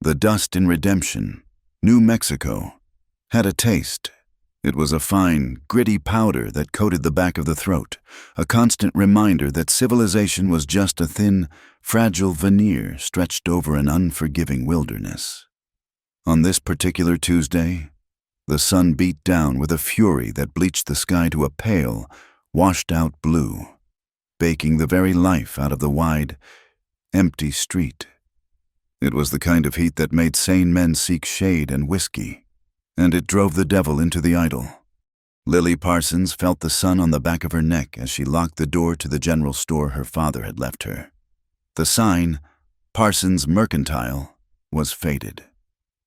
The dust in Redemption, New Mexico, had a taste. It was a fine, gritty powder that coated the back of the throat, a constant reminder that civilization was just a thin, fragile veneer stretched over an unforgiving wilderness. On this particular Tuesday, the sun beat down with a fury that bleached the sky to a pale, washed-out blue, baking the very life out of the wide, empty street. It was the kind of heat that made sane men seek shade and whiskey, and it drove the devil into the idol. Lily Parsons felt the sun on the back of her neck as she locked the door to the general store her father had left her. The sign, Parsons Mercantile, was faded,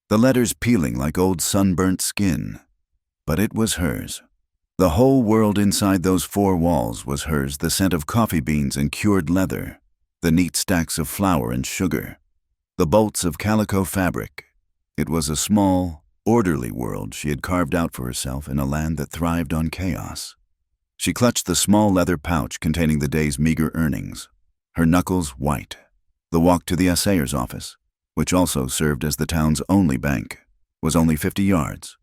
the letters peeling like old sunburnt skin, but it was hers. The whole world inside those four walls was hers, the scent of coffee beans and cured leather, the neat stacks of flour and sugar, the bolts of calico fabric. It was a small, orderly world she had carved out for herself in a land that thrived on chaos. She clutched the small leather pouch containing the day's meager earnings, her knuckles white. The walk to the assayer's office, which also served as the town's only bank, was only 50 yards,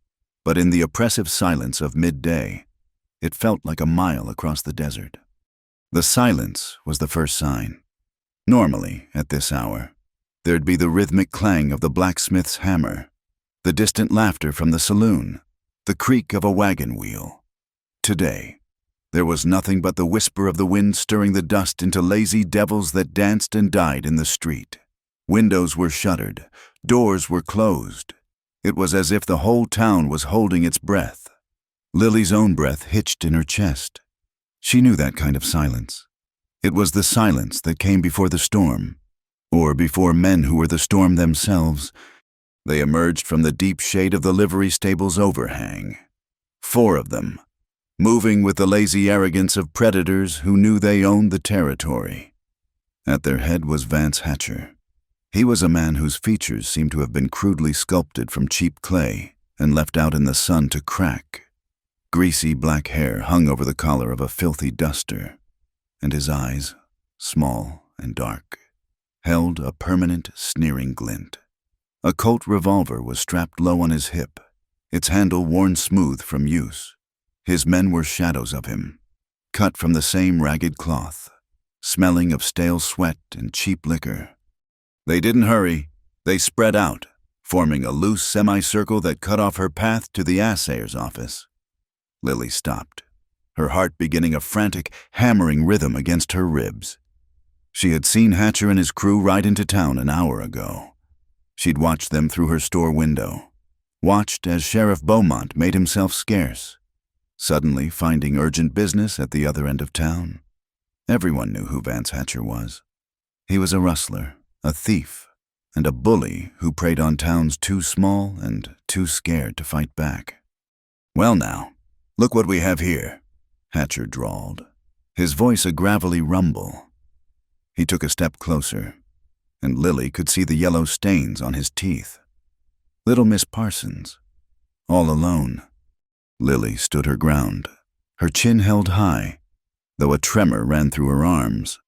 but in the oppressive silence of midday, it felt like a mile across the desert. The silence was the first sign. Normally, at this hour, there'd be the rhythmic clang of the blacksmith's hammer, the distant laughter from the saloon, the creak of a wagon wheel. Today, there was nothing but the whisper of the wind stirring the dust into lazy devils that danced and died in the street. Windows were shuttered, doors were closed. It was as if the whole town was holding its breath. Lily's own breath hitched in her chest. She knew that kind of silence. It was the silence that came before the storm, or before men who were the storm themselves. They emerged from the deep shade of the livery stable's overhang. 4 of them, moving with the lazy arrogance of predators who knew they owned the territory. At their head was Vance Hatcher. He was a man whose features seemed to have been crudely sculpted from cheap clay and left out in the sun to crack. Greasy black hair hung over the collar of a filthy duster, and his eyes, small and dark, held a permanent, sneering glint. A Colt revolver was strapped low on his hip, its handle worn smooth from use. His men were shadows of him, cut from the same ragged cloth, smelling of stale sweat and cheap liquor. They didn't hurry. They spread out, forming a loose semicircle that cut off her path to the assayer's office. Lily stopped, her heart beginning a frantic, hammering rhythm against her ribs. She had seen Hatcher and his crew ride into town an hour ago. She'd watched them through her store window, watched as Sheriff Beaumont made himself scarce, suddenly finding urgent business at the other end of town. Everyone knew who Vance Hatcher was. He was a rustler, a thief, and a bully who preyed on towns too small and too scared to fight back. "Well now, look what we have here," Hatcher drawled, his voice a gravelly rumble. He took a step closer, and Lily could see the yellow stains on his teeth. Little Miss Parsons, all alone. Lily stood her ground, her chin held high, though a tremor ran through her arms.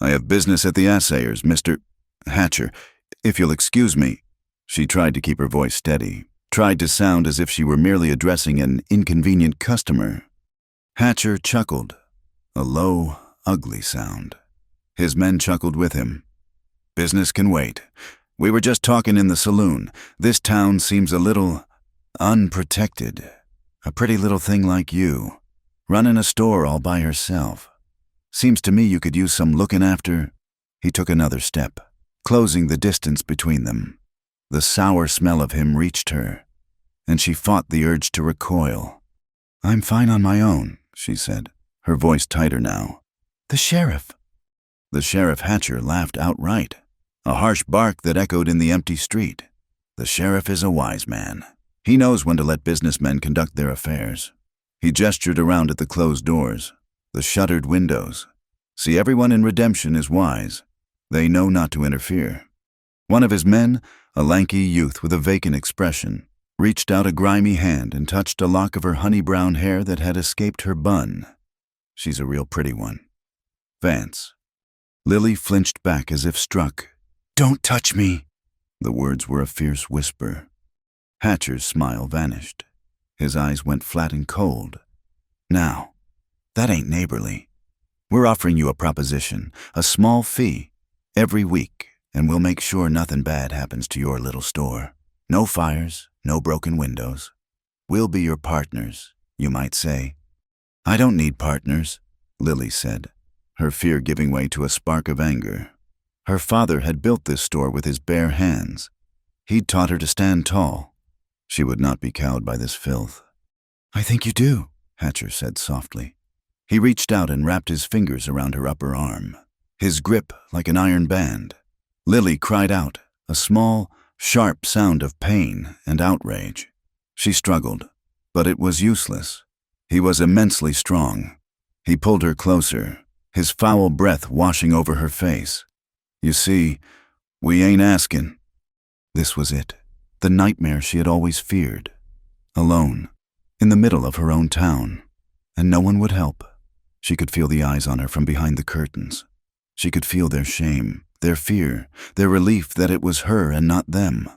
"I have business at the assayers, Mr. Hatcher. If you'll excuse me." She tried to keep her voice steady, tried to sound as if she were merely addressing an inconvenient customer. Hatcher chuckled, a low, ugly sound. His men chuckled with him. "Business can wait. We were just talking in the saloon. This town seems a little unprotected. A pretty little thing like you, running a store all by herself. Seems to me you could use some looking after." He took another step, closing the distance between them. The sour smell of him reached her, and she fought the urge to recoil. "I'm fine on my own," she said, her voice tighter now. "The sheriff." The Sheriff Hatcher laughed outright, a harsh bark that echoed in the empty street. The sheriff is a wise man. He knows when to let businessmen conduct their affairs. He gestured around at the closed doors, the shuttered windows. "See, everyone in Redemption is wise. They know not to interfere." One of his men, a lanky youth with a vacant expression, reached out a grimy hand and touched a lock of her honey-brown hair that had escaped her bun. "She's a real pretty one." "Vance." Lily flinched back as if struck. "Don't touch me." The words were a fierce whisper. Hatcher's smile vanished. His eyes went flat and cold. Now, that ain't neighborly. We're offering you a proposition, a small fee, every week, and we'll make sure nothing bad happens to your little store. No fires, no broken windows. We'll be your partners, you might say. I don't need partners, Lily said, her fear giving way to a spark of anger. Her father had built this store with his bare hands. He'd taught her to stand tall. She would not be cowed by this filth. I think you do, Hatcher said softly. He reached out and wrapped his fingers around her upper arm, his grip like an iron band. Lily cried out, a small, sharp sound of pain and outrage. She struggled, but it was useless. He was immensely strong. He pulled her closer, his foul breath washing over her face. You see, we ain't asking. This was it, the nightmare she had always feared. Alone, in the middle of her own town, and no one would help. She could feel the eyes on her from behind the curtains. She could feel their shame, their fear, their relief that it was her and not them.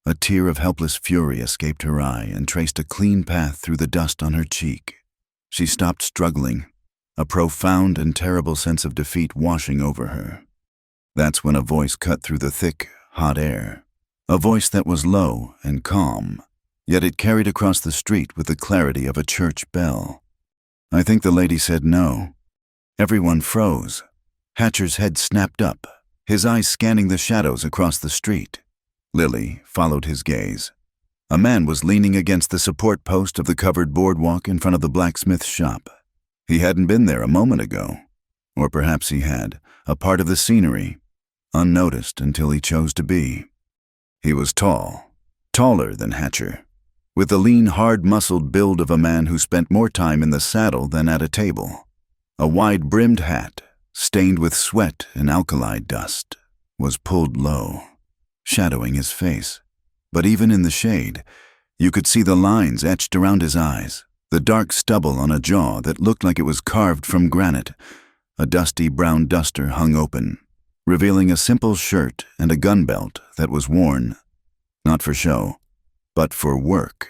A tear of helpless fury escaped her eye and traced a clean path through the dust on her cheek. She stopped struggling, a profound and terrible sense of defeat washing over her. That's when a voice cut through the thick, hot air. A voice that was low and calm, yet it carried across the street with the clarity of a church bell. I think the lady said no. Everyone froze. Hatcher's head snapped up, his eyes scanning the shadows across the street. Lily followed his gaze. A man was leaning against the support post of the covered boardwalk in front of the blacksmith's shop. He hadn't been there a moment ago. Or perhaps he had, a part of the scenery, unnoticed until he chose to be. He was tall, taller than Hatcher, with the lean, hard-muscled build of a man who spent more time in the saddle than at a table. A wide-brimmed hat, stained with sweat and alkali dust, was pulled low, shadowing his face. But even in the shade, you could see the lines etched around his eyes, the dark stubble on a jaw that looked like it was carved from granite. A dusty brown duster hung open, revealing a simple shirt and a gun belt that was worn, not for show, but for work.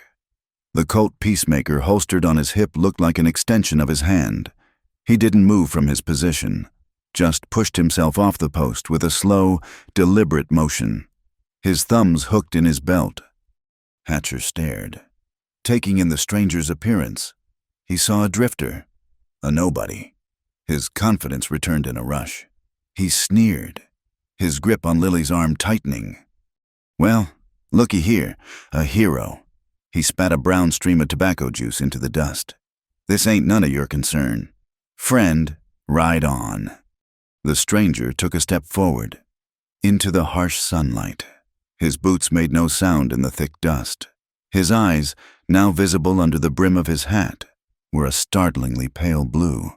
The Colt peacemaker holstered on his hip looked like an extension of his hand. He didn't move from his position, just pushed himself off the post with a slow, deliberate motion, his thumbs hooked in his belt. Hatcher stared. Taking in the stranger's appearance, he saw a drifter, a nobody. His confidence returned in a rush. He sneered, his grip on Lily's arm tightening. Well, looky here, a hero. He spat a brown stream of tobacco juice into the dust. This ain't none of your concern. Friend, ride on. The stranger took a step forward, into the harsh sunlight. His boots made no sound in the thick dust. His eyes, now visible under the brim of his hat, were a startlingly pale blue,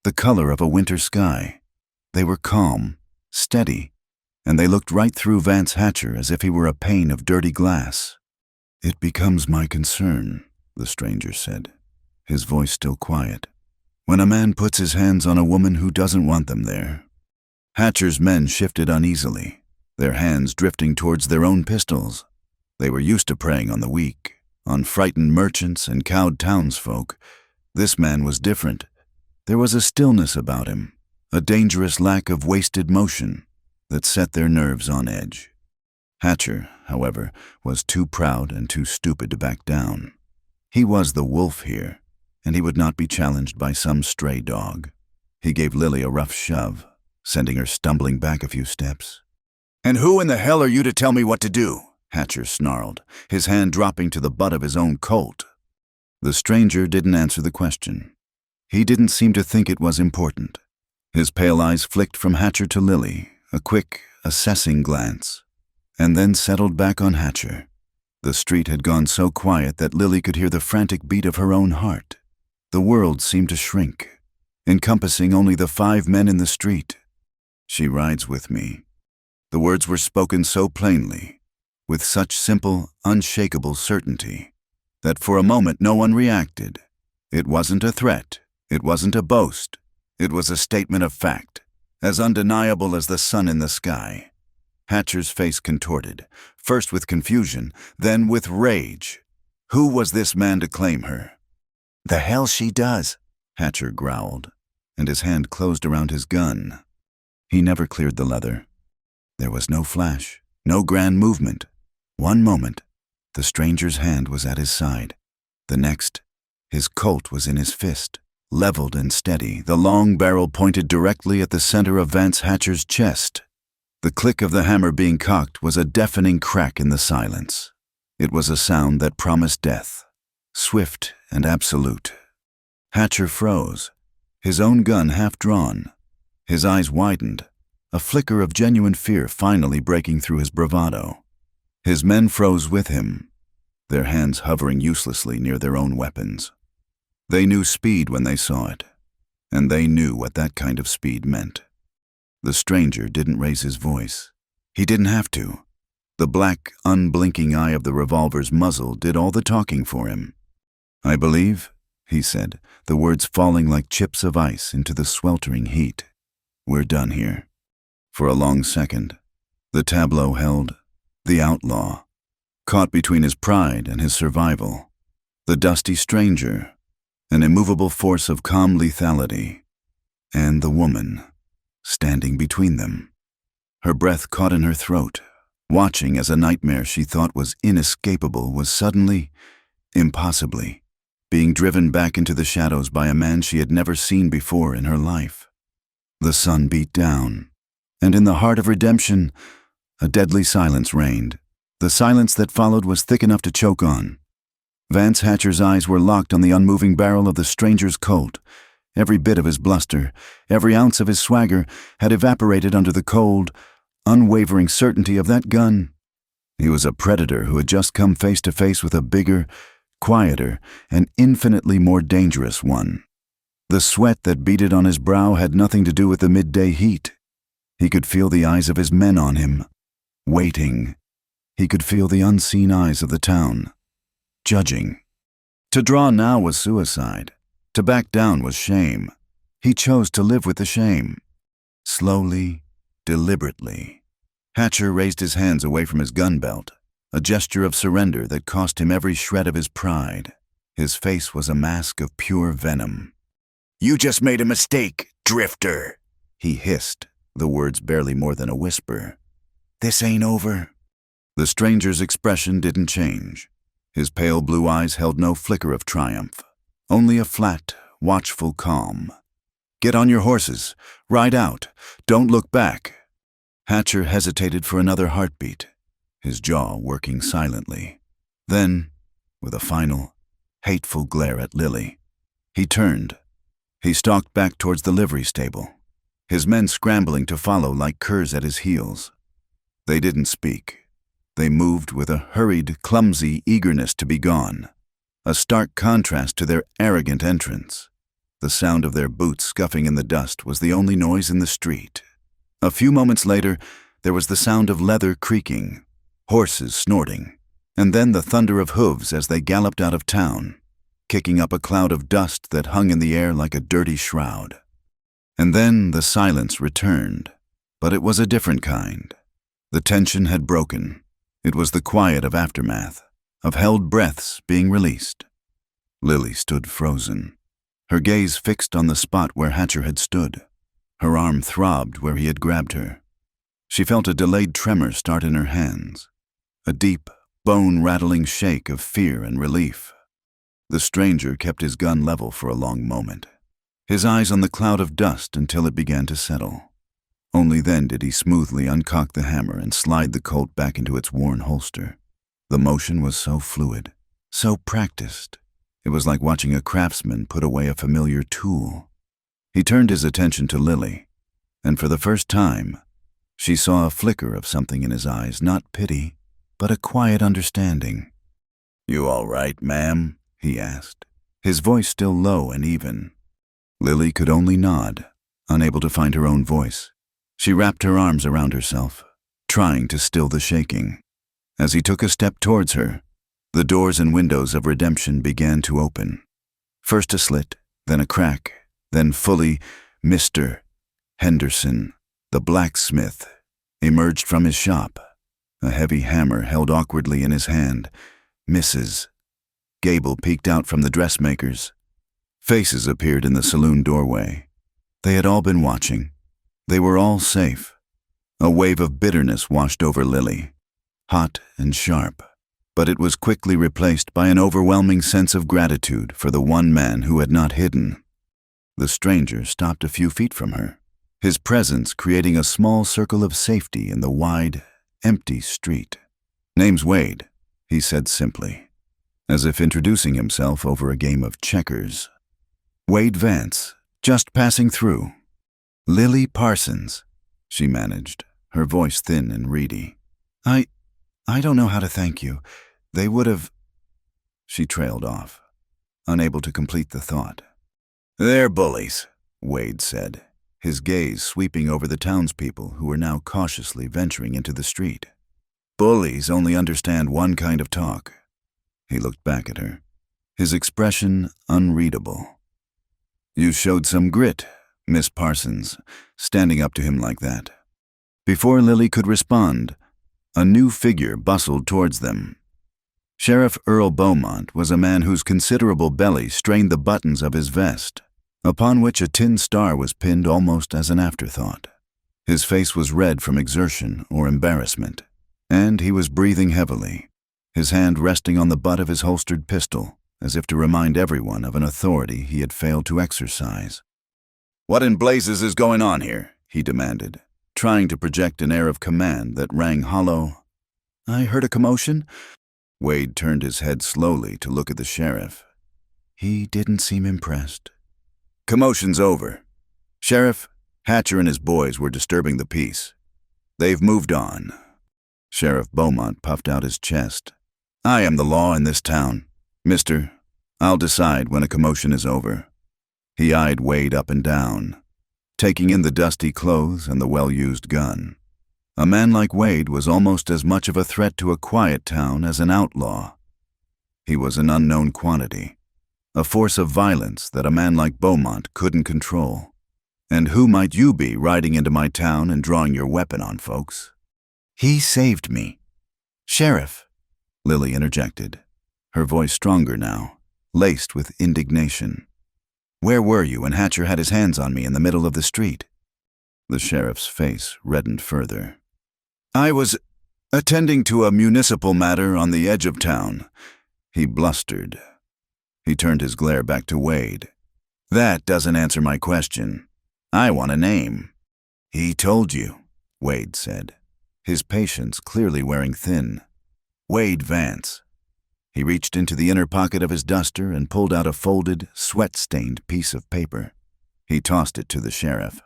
the color of a winter sky. They were calm, steady, and they looked right through Vance Hatcher as if he were a pane of dirty glass. It becomes my concern, the stranger said, his voice still quiet, when a man puts his hands on a woman who doesn't want them there. Hatcher's men shifted uneasily, their hands drifting towards their own pistols. They were used to preying on the weak, on frightened merchants and cowed townsfolk. This man was different. There was a stillness about him, a dangerous lack of wasted motion that set their nerves on edge. Hatcher, however, was too proud and too stupid to back down. He was the wolf here, and he would not be challenged by some stray dog. He gave Lily a rough shove, sending her stumbling back a few steps. "And who in the hell are you to tell me what to do?" Hatcher snarled, his hand dropping to the butt of his own Colt. The stranger didn't answer the question. He didn't seem to think it was important. His pale eyes flicked from Hatcher to Lily, a quick, assessing glance, and then settled back on Hatcher. The street had gone so quiet that Lily could hear the frantic beat of her own heart. The world seemed to shrink, encompassing only the 5 men in the street. "She rides with me." The words were spoken so plainly, with such simple, unshakable certainty, that for a moment no one reacted. It wasn't a threat. It wasn't a boast. It was a statement of fact, as undeniable as the sun in the sky. Hatcher's face contorted, first with confusion, then with rage. Who was this man to claim her? "The hell she does," Hatcher growled, and his hand closed around his gun. He never cleared the leather. There was no flash, no grand movement. One moment, the stranger's hand was at his side. The next, his Colt was in his fist, leveled and steady, the long barrel pointed directly at the center of Vance Hatcher's chest. The click of the hammer being cocked was a deafening crack in the silence. It was a sound that promised death, swift and absolute. Hatcher froze, his own gun half drawn. His eyes widened, a flicker of genuine fear finally breaking through his bravado. His men froze with him, their hands hovering uselessly near their own weapons. They knew speed when they saw it, and they knew what that kind of speed meant. The stranger didn't raise his voice. He didn't have to. The black, unblinking eye of the revolver's muzzle did all the talking for him. "I believe," he said, the words falling like chips of ice into the sweltering heat. "We're done here." For a long second, the tableau held the outlaw, caught between his pride and his survival, the dusty stranger, an immovable force of calm lethality, and the woman, standing between them. Her breath caught in her throat, watching as a nightmare she thought was inescapable was suddenly, impossibly, being driven back into the shadows by a man she had never seen before in her life. The sun beat down, and in the heart of redemption, a deadly silence reigned. The silence that followed was thick enough to choke on. Vance Hatcher's eyes were locked on the unmoving barrel of the stranger's Colt. Every bit of his bluster, every ounce of his swagger had evaporated under the cold, unwavering certainty of that gun. He was a predator who had just come face to face with a bigger, quieter, and infinitely more dangerous one. The sweat that beaded on his brow had nothing to do with the midday heat. He could feel the eyes of his men on him, waiting. He could feel the unseen eyes of the town, judging. To draw now was suicide. To back down was shame. He chose to live with the shame. Slowly, deliberately, Hatcher raised his hands away from his gun belt, a gesture of surrender that cost him every shred of his pride. His face was a mask of pure venom. "You just made a mistake, drifter," he hissed, the words barely more than a whisper. "This ain't over." The stranger's expression didn't change. His pale blue eyes held no flicker of triumph, only a flat, watchful calm. "Get on your horses. Ride out. Don't look back." Hatcher hesitated for another heartbeat, his jaw working silently. Then, with a final, hateful glare at Lily, he turned. He stalked back towards the livery stable, his men scrambling to follow like curs at his heels. They didn't speak. They moved with a hurried, clumsy eagerness to be gone, a stark contrast to their arrogant entrance. The sound of their boots scuffing in the dust was the only noise in the street. A few moments later, there was the sound of leather creaking, horses snorting, and then the thunder of hooves as they galloped out of town, kicking up a cloud of dust that hung in the air like a dirty shroud. And then the silence returned, but it was a different kind. The tension had broken. It was the quiet of aftermath, of held breaths being released. Lily stood frozen, her gaze fixed on the spot where Hatcher had stood. Her arm throbbed where he had grabbed her. She felt a delayed tremor start in her hands, a deep, bone-rattling shake of fear and relief. The stranger kept his gun level for a long moment, his eyes on the cloud of dust until it began to settle. Only then did he smoothly uncock the hammer and slide the Colt back into its worn holster. The motion was so fluid, so practiced. It was like watching a craftsman put away a familiar tool. He turned his attention to Lily, and for the first time, she saw a flicker of something in his eyes, not pity, but a quiet understanding. "You all right, ma'am?" he asked, his voice still low and even. Lily could only nod, unable to find her own voice. She wrapped her arms around herself, trying to still the shaking. As he took a step towards her, the doors and windows of redemption began to open. First a slit, then a crack, then fully Mr. Henderson, the blacksmith, emerged from his shop, a heavy hammer held awkwardly in his hand. Mrs. Gable peeked out from the dressmakers. Faces appeared in the saloon doorway. They had all been watching. They were all safe. A wave of bitterness washed over Lily, hot and sharp, but it was quickly replaced by an overwhelming sense of gratitude for the one man who had not hidden. The stranger stopped a few feet from her, his presence creating a small circle of safety in the wide, empty street. "Name's Wade," he said simply, as if introducing himself over a game of checkers. "Wade Vance, just passing through." "Lily Parsons," she managed, her voice thin and reedy. I don't know how to thank you. They would have—" She trailed off, unable to complete the thought. "They're bullies," Wade said, his gaze sweeping over the townspeople who were now cautiously venturing into the street. "Bullies only understand one kind of talk." He looked back at her, his expression unreadable. "You showed some grit, Miss Parsons, standing up to him like that." Before Lily could respond, a new figure bustled towards them. Sheriff Earl Beaumont was a man whose considerable belly strained the buttons of his vest, upon which a tin star was pinned almost as an afterthought. His face was red from exertion or embarrassment, and he was breathing heavily, his hand resting on the butt of his holstered pistol, as if to remind everyone of an authority he had failed to exercise. "What in blazes is going on here?" he demanded, trying to project an air of command that rang hollow. "I heard a commotion." Wade turned his head slowly to look at the sheriff. He didn't seem impressed. "Commotion's over. Sheriff, Hatcher and his boys were disturbing the peace. They've moved on." Sheriff Beaumont puffed out his chest. "I am the law in this town. Mister, I'll decide when a commotion is over." He eyed Wade up and down, taking in the dusty clothes and the well-used gun. A man like Wade was almost as much of a threat to a quiet town as an outlaw. He was an unknown quantity, a force of violence that a man like Beaumont couldn't control. "And who might you be riding into my town and drawing your weapon on folks?" "He saved me." "Sheriff," Lily interjected, her voice stronger now, laced with indignation. "Where were you when Hatcher had his hands on me in the middle of the street?" The sheriff's face reddened further. "I was attending to a municipal matter on the edge of town," he blustered. He turned his glare back to Wade. "That doesn't answer my question. I want a name." "He told you," Wade said, his patience clearly wearing thin. "Wade Vance." He reached into the inner pocket of his duster and pulled out a folded, sweat-stained piece of paper. He tossed it to the sheriff.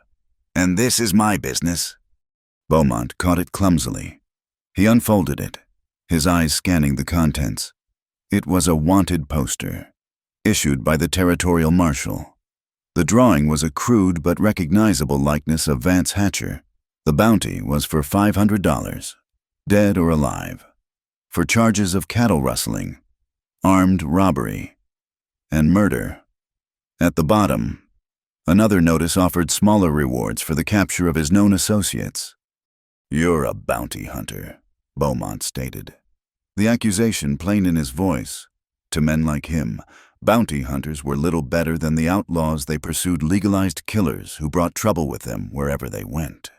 "And this is my business." Beaumont caught it clumsily. He unfolded it, his eyes scanning the contents. It was a wanted poster, issued by the territorial marshal. The drawing was a crude but recognizable likeness of Vance Hatcher. The bounty was for $500, dead or alive, for charges of cattle rustling, armed robbery, and murder. At the bottom, another notice offered smaller rewards for the capture of his known associates. "You're a bounty hunter," Beaumont stated, the accusation plain in his voice. To men like him, bounty hunters were little better than the outlaws they pursued, legalized killers who brought trouble with them wherever they went.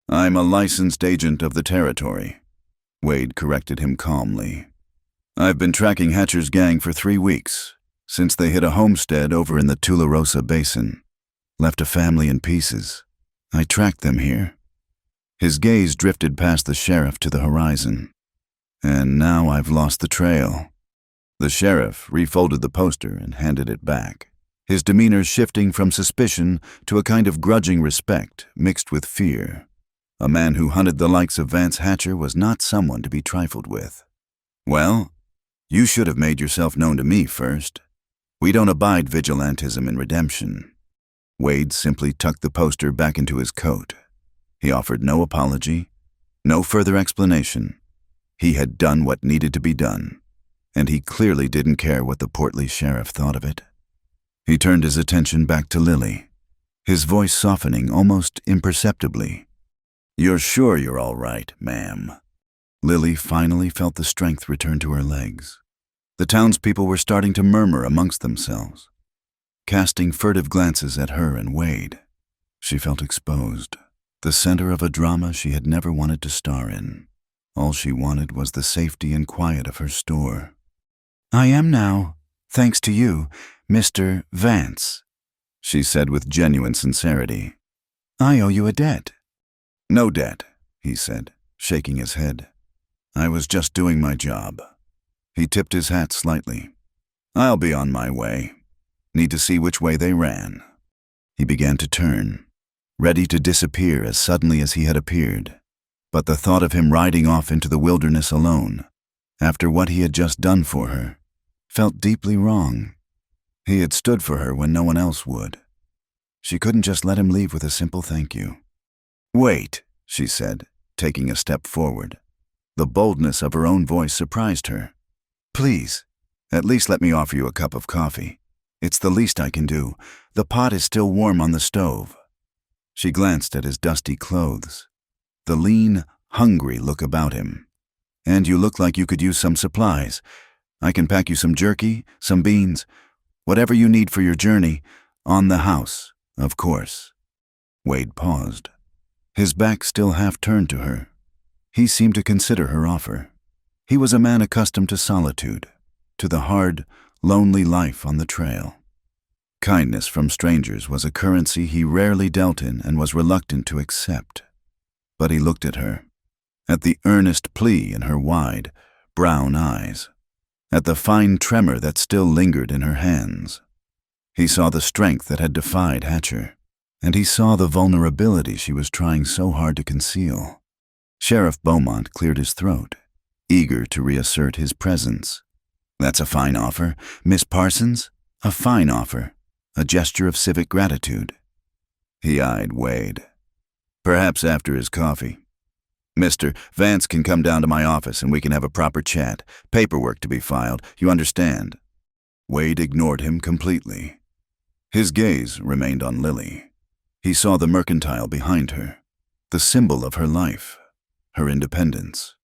"I'm a licensed agent of the territory," Wade corrected him calmly. "I've been tracking Hatcher's gang for 3 weeks, since they hit a homestead over in the Tularosa Basin. Left a family in pieces. I tracked them here." His gaze drifted past the sheriff to the horizon. "And now I've lost the trail." The sheriff refolded the poster and handed it back, his demeanor shifting from suspicion to a kind of grudging respect mixed with fear. A man who hunted the likes of Vance Hatcher was not someone to be trifled with. "Well, you should have made yourself known to me first. We don't abide vigilantism in redemption." Wade simply tucked the poster back into his coat. He offered no apology, no further explanation. He had done what needed to be done, and he clearly didn't care what the portly sheriff thought of it. He turned his attention back to Lily, his voice softening almost imperceptibly. You're sure you're all right, ma'am? Lily finally felt the strength return to her legs. The townspeople were starting to murmur amongst themselves, casting furtive glances at her and Wade. She felt exposed, the center of a drama she had never wanted to star in. All she wanted was the safety and quiet of her store. "I am now, thanks to you, Mr. Vance," she said with genuine sincerity. "I owe you a debt." "No debt," he said, shaking his head. "I was just doing my job." He tipped his hat slightly. "I'll be on my way. Need to see which way they ran." He began to turn, ready to disappear as suddenly as he had appeared. But the thought of him riding off into the wilderness alone, after what he had just done for her, felt deeply wrong. He had stood for her when no one else would. She couldn't just let him leave with a simple thank you. "Wait," she said, taking a step forward. The boldness of her own voice surprised her. "Please, at least let me offer you a cup of coffee. It's the least I can do. The pot is still warm on the stove." She glanced at his dusty clothes, the lean, hungry look about him. "And you look like you could use some supplies. I can pack you some jerky, some beans, whatever you need for your journey, on the house, of course." Wade paused, his back still half turned to her. He seemed to consider her offer. He was a man accustomed to solitude, to the hard, lonely life on the trail. Kindness from strangers was a currency he rarely dealt in and was reluctant to accept. But he looked at her, at the earnest plea in her wide, brown eyes, at the fine tremor that still lingered in her hands. He saw the strength that had defied Hatcher, and he saw the vulnerability she was trying so hard to conceal. Sheriff Beaumont cleared his throat, eager to reassert his presence. "That's a fine offer, Miss Parsons, a fine offer, a gesture of civic gratitude." He eyed Wade. "Perhaps after his coffee. Mr. Vance can come down to my office and we can have a proper chat. Paperwork to be filed, you understand." Wade ignored him completely. His gaze remained on Lily. He saw the mercantile behind her, the symbol of her life, her independence.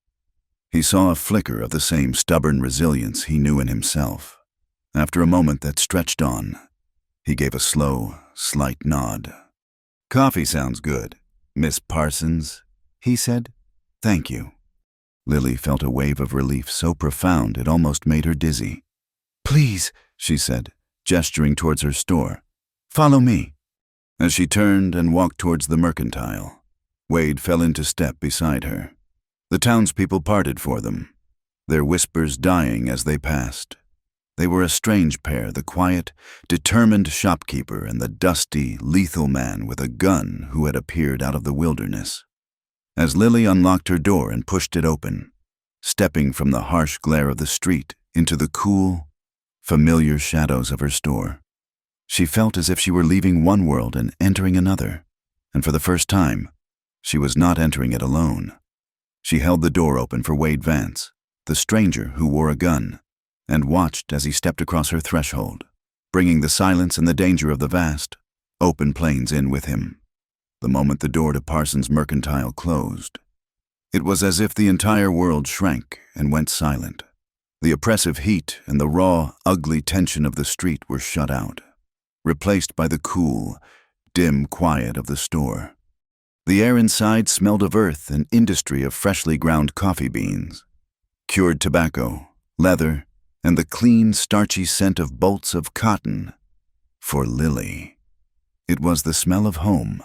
He saw a flicker of the same stubborn resilience he knew in himself. After a moment that stretched on, he gave a slow, slight nod. "Coffee sounds good, Miss Parsons," he said. "Thank you." Lily felt a wave of relief so profound it almost made her dizzy. "Please," she said, gesturing towards her store, "follow me." As she turned and walked towards the mercantile, Wade fell into step beside her. The townspeople parted for them, their whispers dying as they passed. They were a strange pair, the quiet, determined shopkeeper and the dusty, lethal man with a gun who had appeared out of the wilderness. As Lily unlocked her door and pushed it open, stepping from the harsh glare of the street into the cool, familiar shadows of her store, she felt as if she were leaving one world and entering another, and for the first time, she was not entering it alone. She held the door open for Wade Vance, the stranger who wore a gun, and watched as he stepped across her threshold, bringing the silence and the danger of the vast, open plains in with him. The moment the door to Parsons' mercantile closed, it was as if the entire world shrank and went silent. The oppressive heat and the raw, ugly tension of the street were shut out, replaced by the cool, dim quiet of the store. The air inside smelled of earth and industry of freshly ground coffee beans, cured tobacco, leather, and the clean, starchy scent of bolts of cotton. For Lily, it was the smell of home,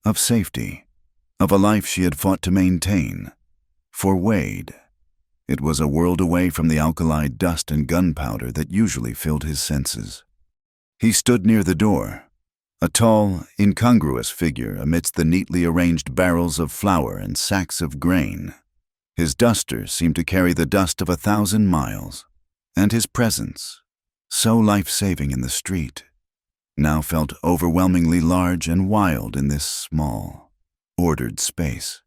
of safety, of a life she had fought to maintain. For Wade, it was a world away from the alkali dust and gunpowder that usually filled his senses. He stood near the door, a tall, incongruous figure amidst the neatly arranged barrels of flour and sacks of grain. His duster seemed to carry the dust of 1,000 miles, and his presence, so life-saving in the street, now felt overwhelmingly large and wild in this small, ordered space.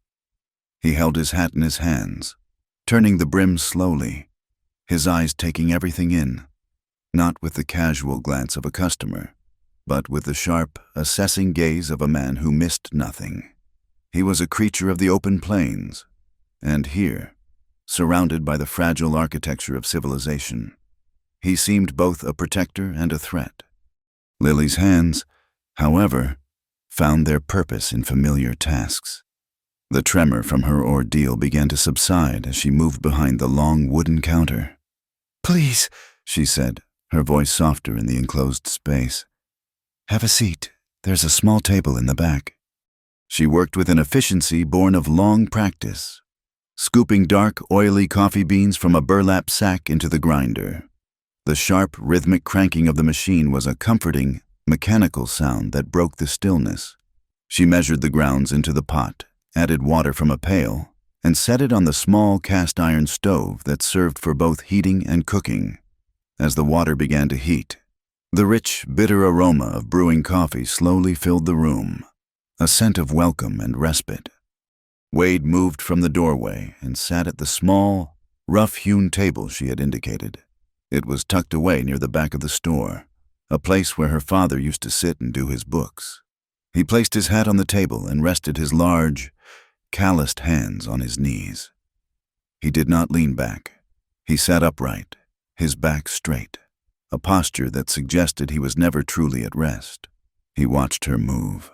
He held his hat in his hands, turning the brim slowly, his eyes taking everything in, not with the casual glance of a customer, but with the sharp, assessing gaze of a man who missed nothing. He was a creature of the open plains, and here, surrounded by the fragile architecture of civilization, he seemed both a protector and a threat. Lily's hands, however, found their purpose in familiar tasks. The tremor from her ordeal began to subside as she moved behind the long wooden counter. "Please," she said, her voice softer in the enclosed space. "Have a seat. There's a small table in the back." She worked with an efficiency born of long practice, scooping dark, oily coffee beans from a burlap sack into the grinder. The sharp, rhythmic cranking of the machine was a comforting, mechanical sound that broke the stillness. She measured the grounds into the pot, added water from a pail, and set it on the small cast-iron stove that served for both heating and cooking. As the water began to heat, the rich, bitter aroma of brewing coffee slowly filled the room, a scent of welcome and respite. Wade moved from the doorway and sat at the small, rough-hewn table she had indicated. It was tucked away near the back of the store, a place where her father used to sit and do his books. He placed his hat on the table and rested his large, calloused hands on his knees. He did not lean back. He sat upright, his back straight, a posture that suggested he was never truly at rest. He watched her move,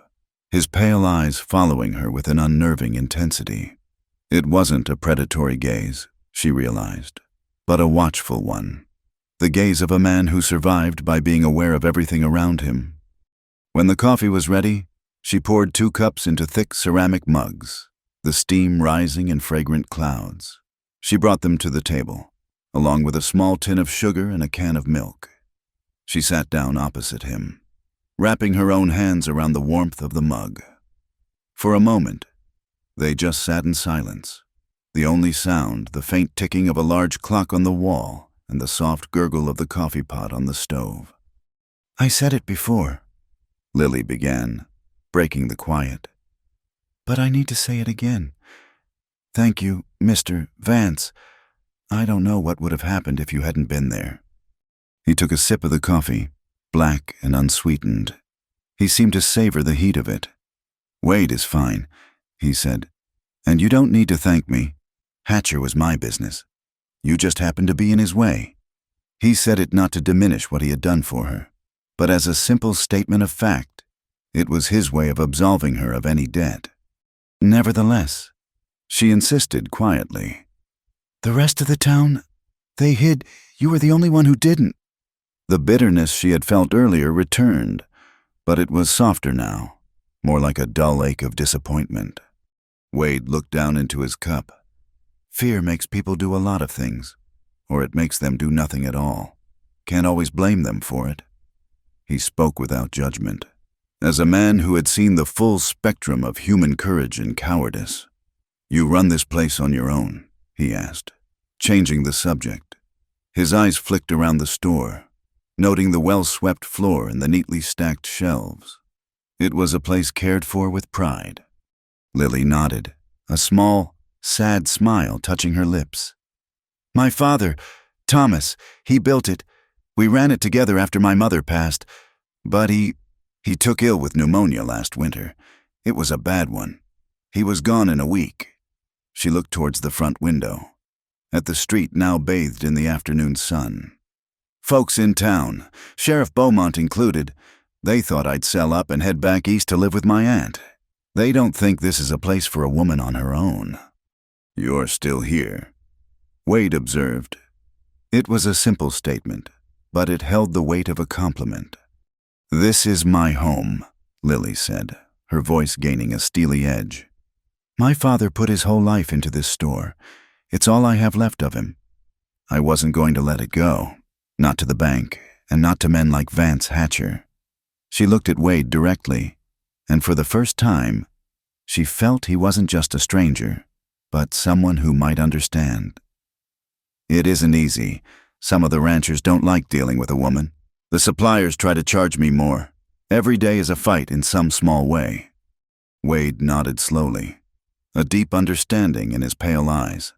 his pale eyes following her with an unnerving intensity. It wasn't a predatory gaze, she realized, but a watchful one. The gaze of a man who survived by being aware of everything around him. When the coffee was ready, she poured 2 cups into thick ceramic mugs, the steam rising in fragrant clouds. She brought them to the table, along with a small tin of sugar and a can of milk. She sat down opposite him, wrapping her own hands around the warmth of the mug. For a moment, they just sat in silence, the only sound the faint ticking of a large clock on the wall and the soft gurgle of the coffee pot on the stove. "I said it before," Lily began, breaking the quiet. "But I need to say it again. Thank you, Mr. Vance. I don't know what would have happened if you hadn't been there." He took a sip of the coffee, black and unsweetened. He seemed to savor the heat of it. "Wade is fine," he said, "and you don't need to thank me. Hatcher was my business. You just happened to be in his way." He said it not to diminish what he had done for her, but as a simple statement of fact. It was his way of absolving her of any debt. Nevertheless, she insisted quietly, "The rest of the town, they hid. You were the only one who didn't." The bitterness she had felt earlier returned, but it was softer now, more like a dull ache of disappointment. Wade looked down into his cup. Fear makes people do a lot of things, or it makes them do nothing at all. Can't always blame them for it. He spoke without judgment, as a man who had seen the full spectrum of human courage and cowardice. "You run this place on your own?" he asked, changing the subject. His eyes flicked around the store, noting the well-swept floor and the neatly stacked shelves. It was a place cared for with pride. Lily nodded, a small, sad smile touching her lips. "My father, Thomas, he built it. We ran it together after my mother passed, but he took ill with pneumonia last winter. It was a bad one. He was gone in a week." She looked towards the front window, at the street now bathed in the afternoon sun. "Folks in town, Sheriff Beaumont included, they thought I'd sell up and head back east to live with my aunt. They don't think this is a place for a woman on her own." "You're still here," Wade observed. It was a simple statement, but it held the weight of a compliment. "This is my home," Lily said, her voice gaining a steely edge. "My father put his whole life into this store. It's all I have left of him. I wasn't going to let it go, not to the bank, and not to men like Vance Hatcher." She looked at Wade directly, and for the first time, she felt he wasn't just a stranger, but someone who might understand. "It isn't easy. Some of the ranchers don't like dealing with a woman. The suppliers try to charge me more. Every day is a fight in some small way." Wade nodded slowly, a deep understanding in his pale eyes.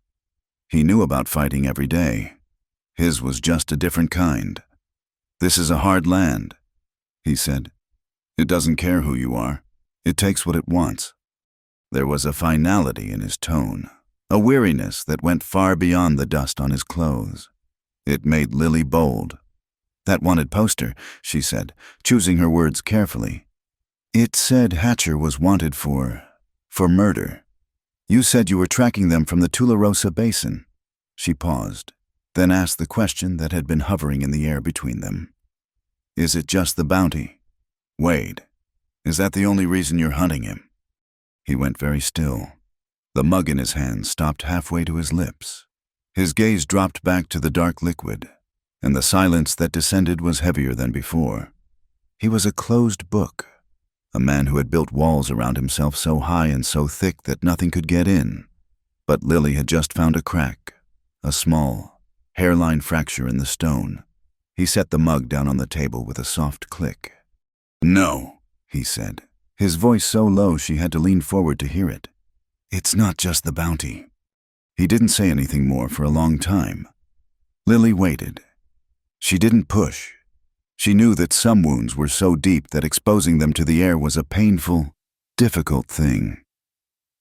He knew about fighting every day. His was just a different kind. "This is a hard land," he said. "It doesn't care who you are. It takes what it wants." There was a finality in his tone, a weariness that went far beyond the dust on his clothes. It made Lily bold. "That wanted poster," she said, choosing her words carefully. "It said Hatcher was wanted for murder. You said you were tracking them from the Tularosa Basin." She paused, then asked the question that had been hovering in the air between them. "Is it just the bounty? Wade, is that the only reason you're hunting him?" He went very still. The mug in his hand stopped halfway to his lips. His gaze dropped back to the dark liquid, and the silence that descended was heavier than before. He was a closed book, a man who had built walls around himself so high and so thick that nothing could get in. But Lily had just found a crack, a small, hairline fracture in the stone. He set the mug down on the table with a soft click. "No," he said, his voice so low she had to lean forward to hear it. "It's not just the bounty." He didn't say anything more for a long time. Lily waited. She didn't push. She knew that some wounds were so deep that exposing them to the air was a painful, difficult thing.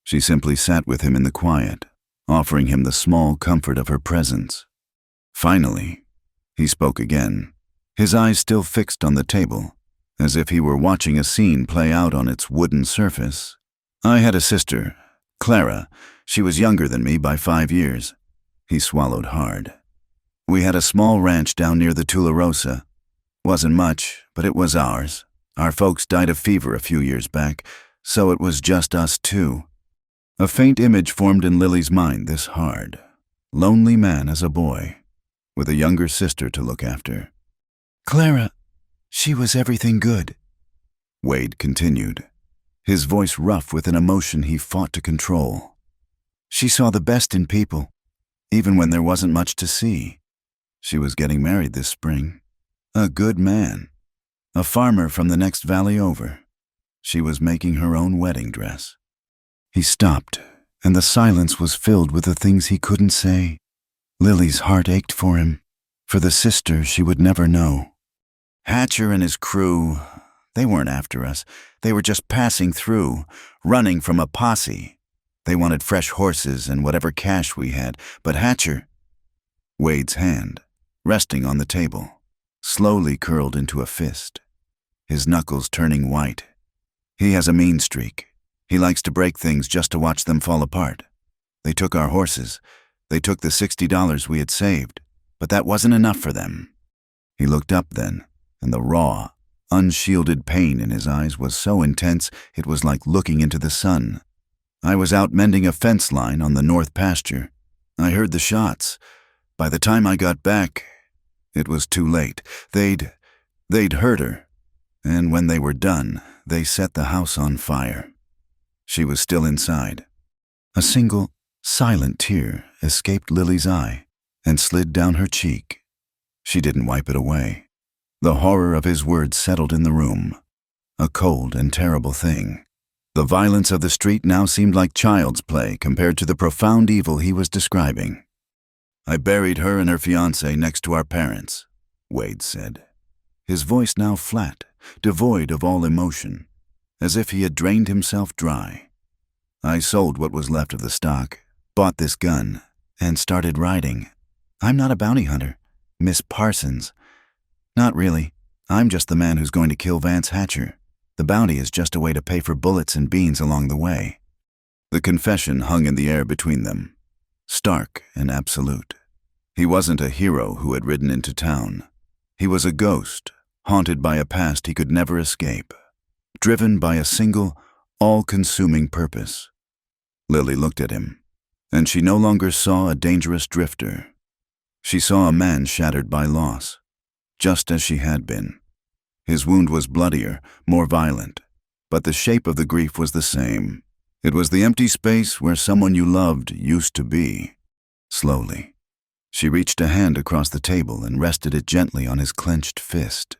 She simply sat with him in the quiet, offering him the small comfort of her presence. Finally, he spoke again, his eyes still fixed on the table, as if he were watching a scene play out on its wooden surface. "I had a sister, Clara. She was younger than me by 5 years." He swallowed hard. "We had a small ranch down near the Tularosa. Wasn't much, but it was ours. Our folks died of fever a few years back, so it was just us two." A faint image formed in Lily's mind, this hard, lonely man as a boy, with a younger sister to look after. "Clara, she was everything good," Wade continued, his voice rough with an emotion he fought to control. "She saw the best in people, even when there wasn't much to see. She was getting married this spring. A good man, a farmer from the next valley over. She was making her own wedding dress." He stopped, and the silence was filled with the things he couldn't say. Lily's heart ached for him, for the sister she would never know. "Hatcher and his crew, they weren't after us. They were just passing through, running from a posse. They wanted fresh horses and whatever cash we had, but Hatcher—" Wade's hand, resting on the table, slowly curled into a fist, his knuckles turning white. "He has a mean streak. He likes to break things just to watch them fall apart. They took our horses. They took the $60 we had saved, but that wasn't enough for them." He looked up then, and the raw, unshielded pain in his eyes was so intense it was like looking into the sun. "I was out mending a fence line on the north pasture. I heard the shots. By the time I got back, it was too late. They'd hurt her, and when they were done, they set the house on fire." She was still inside. A single, silent tear escaped Lily's eye and slid down her cheek. She didn't wipe it away. The horror of his words settled in the room, a cold and terrible thing. The violence of the street now seemed like child's play compared to the profound evil he was describing. "I buried her and her fiancé next to our parents," Wade said, his voice now flat, devoid of all emotion, as if he had drained himself dry. "I sold what was left of the stock, bought this gun, and started riding. I'm not a bounty hunter, Miss Parsons. Not really. I'm just the man who's going to kill Vance Hatcher. The bounty is just a way to pay for bullets and beans along the way." The confession hung in the air between them, stark and absolute. He wasn't a hero who had ridden into town. He was a ghost, haunted by a past he could never escape, driven by a single, all-consuming purpose. Lily looked at him, and she no longer saw a dangerous drifter. She saw a man shattered by loss, just as she had been. His wound was bloodier, more violent, but the shape of the grief was the same. It was the empty space where someone you loved used to be. Slowly, she reached a hand across the table and rested it gently on his clenched fist.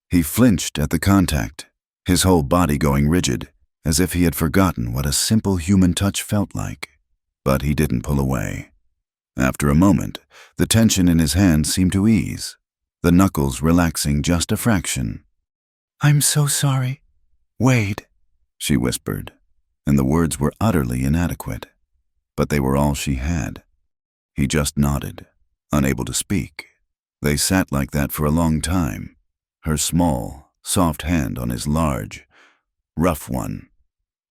He flinched at the contact, his whole body going rigid, as if he had forgotten what a simple human touch felt like. But he didn't pull away. After a moment, the tension in his hand seemed to ease, the knuckles relaxing just a fraction. "I'm so sorry, Wade," she whispered. and the words were utterly inadequate. But they were all she had. He just nodded, unable to speak. They sat like that for a long time, her small, soft hand on his large, rough one.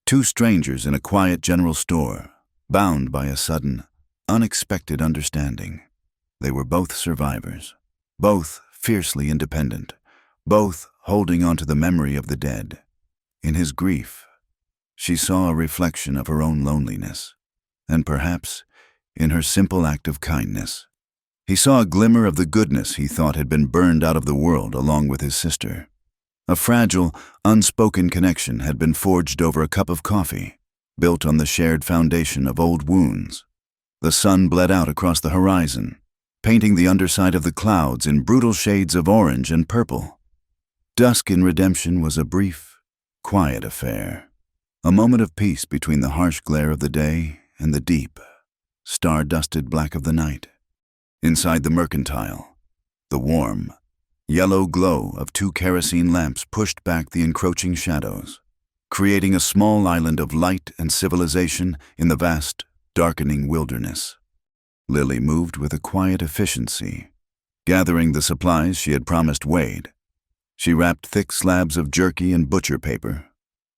Two strangers in a quiet general store, bound by a sudden, unexpected understanding. They were both survivors, both fiercely independent, both holding on to the memory of the dead. In his grief, she saw a reflection of her own loneliness, and perhaps in her simple act of kindness. He saw a glimmer of the goodness he thought had been burned out of the world along with his sister. A fragile, unspoken connection had been forged over a cup of coffee, built on the shared foundation of old wounds. The sun bled out across the horizon, painting the underside of the clouds in brutal shades of orange and purple. Dusk in redemption was a brief, quiet affair, a moment of peace between the harsh glare of the day and the deep, star-dusted black of the night. Inside the mercantile, the warm, yellow glow of two kerosene lamps pushed back the encroaching shadows, creating a small island of light and civilization in the vast, darkening wilderness. Lily moved with a quiet efficiency, gathering the supplies she had promised Wade. She wrapped thick slabs of jerky in butcher paper,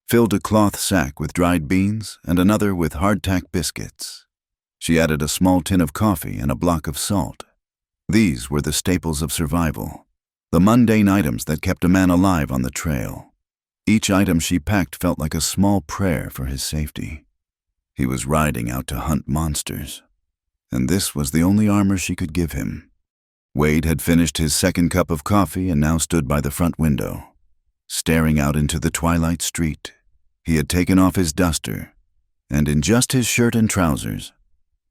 filled a cloth sack with dried beans and another with hardtack biscuits. She added a small tin of coffee and a block of salt. These were the staples of survival, the mundane items that kept a man alive on the trail. Each item she packed felt like a small prayer for his safety. He was riding out to hunt monsters, and this was the only armor she could give him. Wade had finished his second cup of coffee and now stood by the front window, staring out into the twilight street. He had taken off his duster, and in just his shirt and trousers,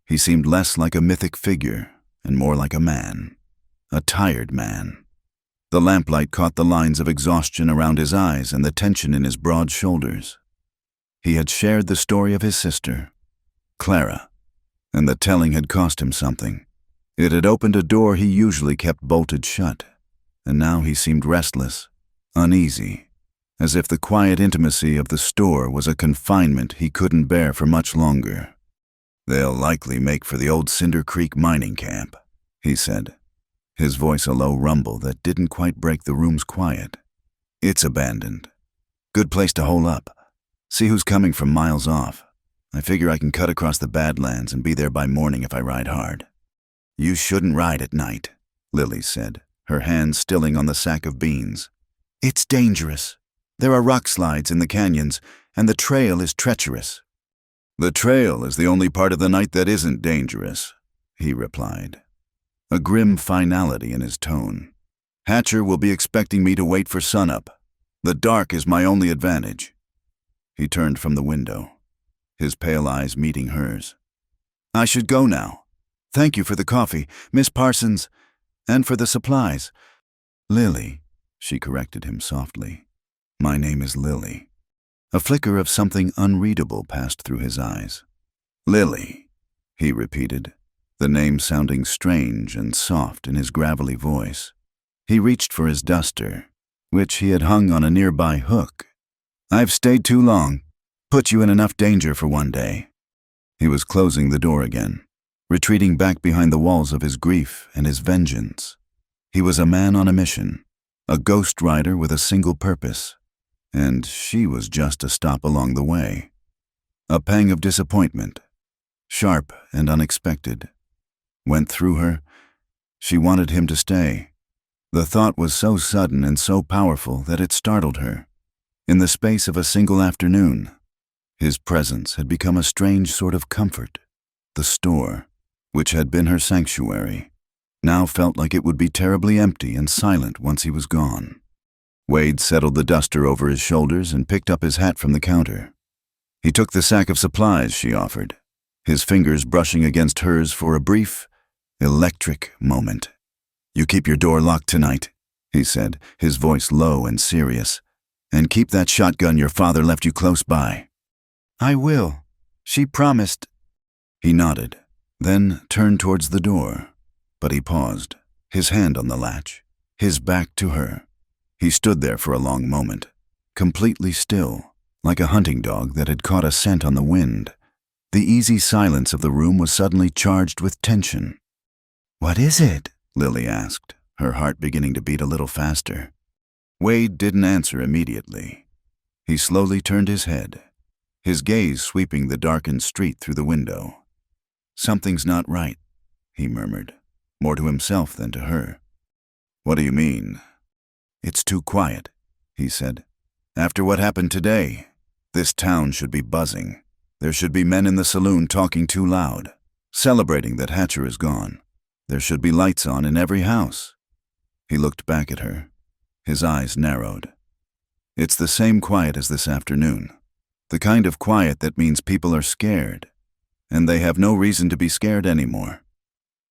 he seemed less like a mythic figure and more like a man, a tired man. The lamplight caught the lines of exhaustion around his eyes and the tension in his broad shoulders. He had shared the story of his sister, Clara, and the telling had cost him something. It had opened a door he usually kept bolted shut, and now he seemed restless, uneasy, as if the quiet intimacy of the store was a confinement he couldn't bear for much longer. "They'll likely make for the old Cinder Creek mining camp," he said, his voice a low rumble that didn't quite break the room's quiet. "It's abandoned. Good place to hole up. See who's coming from miles off. I figure I can cut across the Badlands and be there by morning if I ride hard." "You shouldn't ride at night," Lily said, her hand stilling on the sack of beans. "It's dangerous. There are rock slides in the canyons, and the trail is treacherous." "The trail is the only part of the night that isn't dangerous," he replied, a grim finality in his tone. "Hatcher will be expecting me to wait for sunup. The dark is my only advantage." He turned from the window, his pale eyes meeting hers. "I should go now. Thank you for the coffee, Miss Parsons, and for the supplies." "Lily," she corrected him softly. "My name is Lily." A flicker of something unreadable passed through his eyes. "Lily," he repeated, the name sounding strange and soft in his gravelly voice. He reached for his duster, which he had hung on a nearby hook. "I've stayed too long. Put you in enough danger for one day." He was closing the door again, retreating back behind the walls of his grief and his vengeance. He was a man on a mission, a ghost rider with a single purpose, and she was just a stop along the way. A pang of disappointment, sharp and unexpected, went through her. She wanted him to stay. The thought was so sudden and so powerful that it startled her. In the space of a single afternoon, his presence had become a strange sort of comfort. The store, which had been her sanctuary, now felt like it would be terribly empty and silent once he was gone. Wade settled the duster over his shoulders and picked up his hat from the counter. He took the sack of supplies she offered, his fingers brushing against hers for a brief, electric moment. "You keep your door locked tonight," he said, his voice low and serious, "and keep that shotgun your father left you close by." "I will. She promised." He nodded, then turned towards the door, but he paused, his hand on the latch, his back to her. He stood there for a long moment, completely still, like a hunting dog that had caught a scent on the wind. The easy silence of the room was suddenly charged with tension. "What is it?" Lily asked, her heart beginning to beat a little faster. Wade didn't answer immediately. He slowly turned his head, his gaze sweeping the darkened street through the window. "Something's not right," he murmured, more to himself than to her. "What do you mean?" "It's too quiet," he said. "After what happened today, this town should be buzzing. There should be men in the saloon talking too loud, celebrating that Hatcher is gone. There should be lights on in every house." He looked back at her. His eyes narrowed. "It's the same quiet as this afternoon. The kind of quiet that means people are scared, and they have no reason to be scared anymore.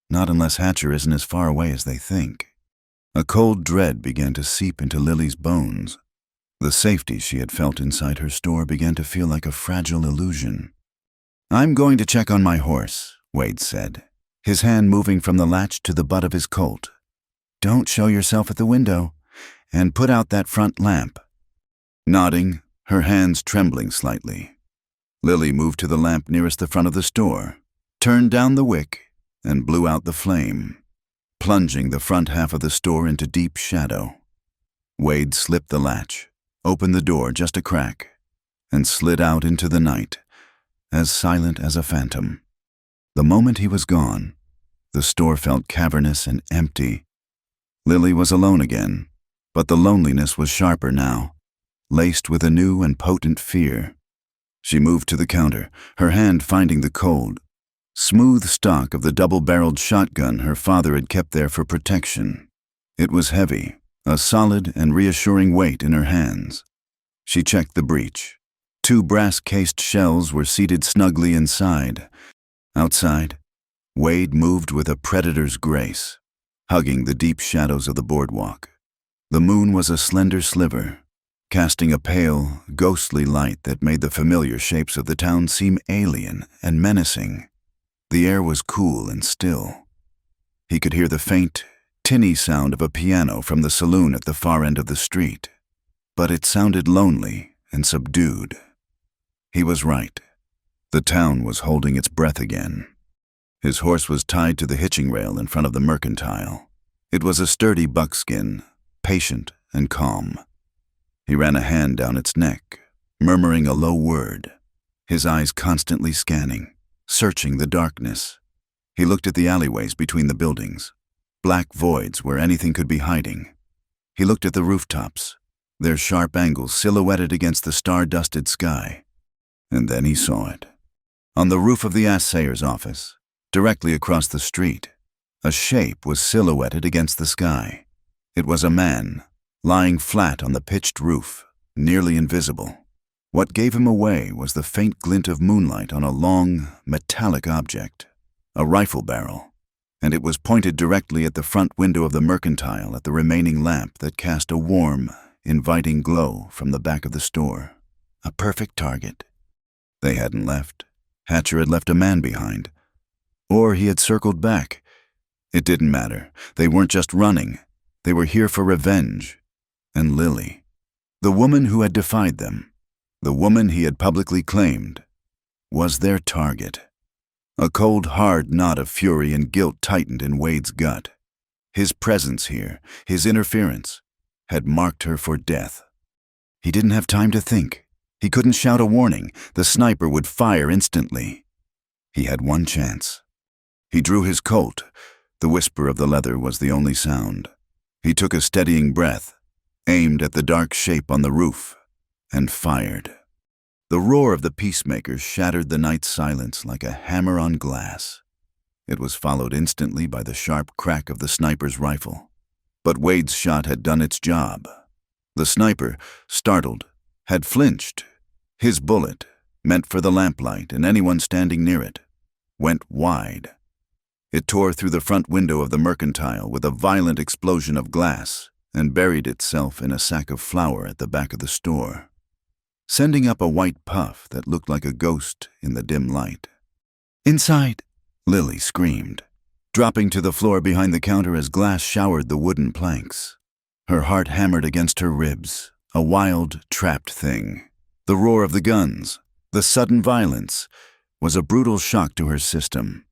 Not unless Hatcher isn't as far away as they think." A cold dread began to seep into Lily's bones. The safety she had felt inside her store began to feel like a fragile illusion. "I'm going to check on my horse," Wade said, his hand moving from the latch to the butt of his Colt. "Don't show yourself at the window, and put out that front lamp." Nodding, her hands trembling slightly, Lily moved to the lamp nearest the front of the store, turned down the wick, and blew out the flame, plunging the front half of the store into deep shadow. Wade slipped the latch, opened the door just a crack, and slid out into the night, as silent as a phantom. The moment he was gone, the store felt cavernous and empty. Lily was alone again, but the loneliness was sharper now, laced with a new and potent fear. She moved to the counter, her hand finding the cold, smooth stock of the double-barreled shotgun her father had kept there for protection. It was heavy, a solid and reassuring weight in her hands. She checked the breech. 2 brass-cased shells were seated snugly inside. Outside, Wade moved with a predator's grace, hugging the deep shadows of the boardwalk. The moon was a slender sliver, casting a pale, ghostly light that made the familiar shapes of the town seem alien and menacing. The air was cool and still. He could hear the faint, tinny sound of a piano from the saloon at the far end of the street, but it sounded lonely and subdued. He was right. The town was holding its breath again. His horse was tied to the hitching rail in front of the mercantile. It was a sturdy buckskin, patient and calm. He ran a hand down its neck, murmuring a low word, his eyes constantly scanning, searching the darkness. He looked at the alleyways between the buildings, black voids where anything could be hiding. He looked at the rooftops, their sharp angles silhouetted against the star-dusted sky. And then he saw it. On the roof of the assayer's office, directly across the street, a shape was silhouetted against the sky. It was a man, lying flat on the pitched roof, nearly invisible. What gave him away was the faint glint of moonlight on a long, metallic object, a rifle barrel, and it was pointed directly at the front window of the mercantile at the remaining lamp that cast a warm, inviting glow from the back of the store. A perfect target. They hadn't left. Hatcher had left a man behind. Or he had circled back. It didn't matter. They weren't just running. They were here for revenge. And Lily, the woman who had defied them, the woman he had publicly claimed, was their target. A cold, hard knot of fury and guilt tightened in Wade's gut. His presence here, his interference, had marked her for death. He didn't have time to think. He couldn't shout a warning. The sniper would fire instantly. He had one chance. He drew his Colt. The whisper of the leather was the only sound. He took a steadying breath, aimed at the dark shape on the roof, and fired. The roar of the peacemakers shattered the night's silence like a hammer on glass. It was followed instantly by the sharp crack of the sniper's rifle. But Wade's shot had done its job. The sniper, startled, had flinched. His bullet, meant for the lamplight and anyone standing near it, went wide. It tore through the front window of the mercantile with a violent explosion of glass and buried itself in a sack of flour at the back of the store, sending up a white puff that looked like a ghost in the dim light. "Inside!" Lily screamed, dropping to the floor behind the counter as glass showered the wooden planks. Her heart hammered against her ribs, a wild, trapped thing. The roar of the guns, the sudden violence, was a brutal shock to her system.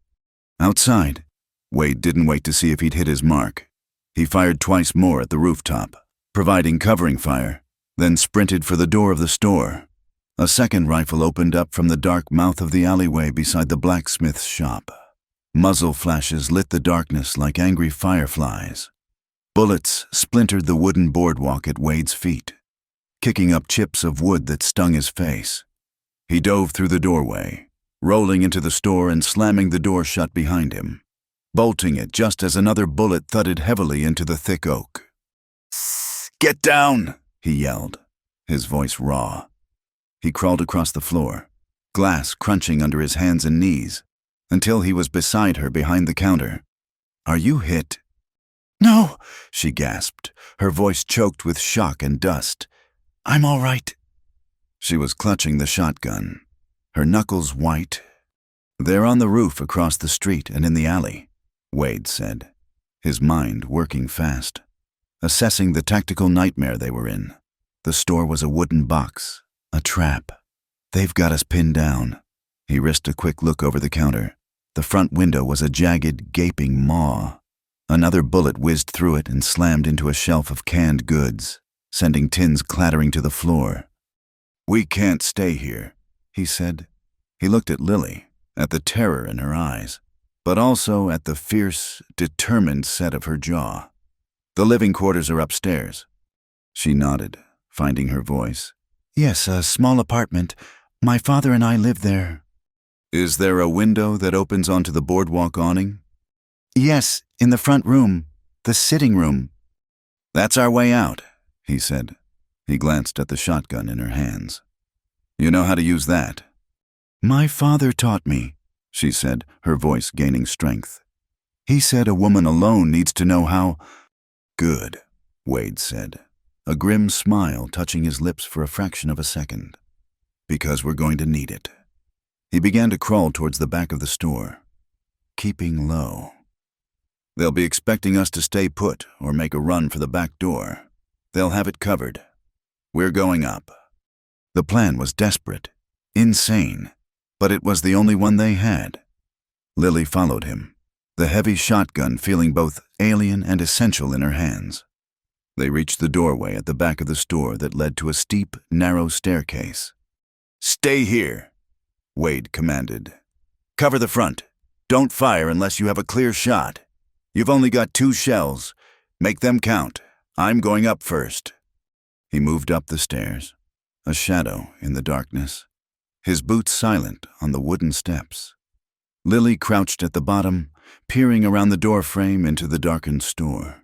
Outside, Wade didn't wait to see if he'd hit his mark. He fired twice more at the rooftop, providing covering fire, then sprinted for the door of the store. A second rifle opened up from the dark mouth of the alleyway beside the blacksmith's shop. Muzzle flashes lit the darkness like angry fireflies. Bullets splintered the wooden boardwalk at Wade's feet, kicking up chips of wood that stung his face. He dove through the doorway, rolling into the store and slamming the door shut behind him, bolting it just as another bullet thudded heavily into the thick oak. "Get down!" he yelled, his voice raw. He crawled across the floor, glass crunching under his hands and knees, until he was beside her behind the counter. "Are you hit?" "No," she gasped, her voice choked with shock and dust. "I'm all right." She was clutching the shotgun, her knuckles white. "They're on the roof across the street and in the alley," Wade said, his mind working fast, assessing the tactical nightmare they were in. The store was a wooden box, a trap. "They've got us pinned down." He risked a quick look over the counter. The front window was a jagged, gaping maw. Another bullet whizzed through it and slammed into a shelf of canned goods, sending tins clattering to the floor. "We can't stay here," he said. He looked at Lily, at the terror in her eyes, but also at the fierce, determined set of her jaw. "The living quarters are upstairs." She nodded, finding her voice. "Yes, a small apartment. My father and I live there." "Is there a window that opens onto the boardwalk awning?" "Yes, in the front room, the sitting room." "That's our way out," he said. He glanced at the shotgun in her hands. "You know how to use that?" "My father taught me," she said, her voice gaining strength. "He said a woman alone needs to know how—" "Good," Wade said, a grim smile touching his lips for a fraction of a second. "Because we're going to need it." He began to crawl towards the back of the store, keeping low. "They'll be expecting us to stay put or make a run for the back door. They'll have it covered. We're going up." The plan was desperate, insane, but it was the only one they had. Lily followed him, the heavy shotgun feeling both alien and essential in her hands. They reached the doorway at the back of the store that led to a steep, narrow staircase. "Stay here," Wade commanded. "Cover the front. Don't fire unless you have a clear shot. You've only got 2 shells. Make them count. I'm going up first." He moved up the stairs, a shadow in the darkness, his boots silent on the wooden steps. Lily crouched at the bottom, peering around the door frame into the darkened store.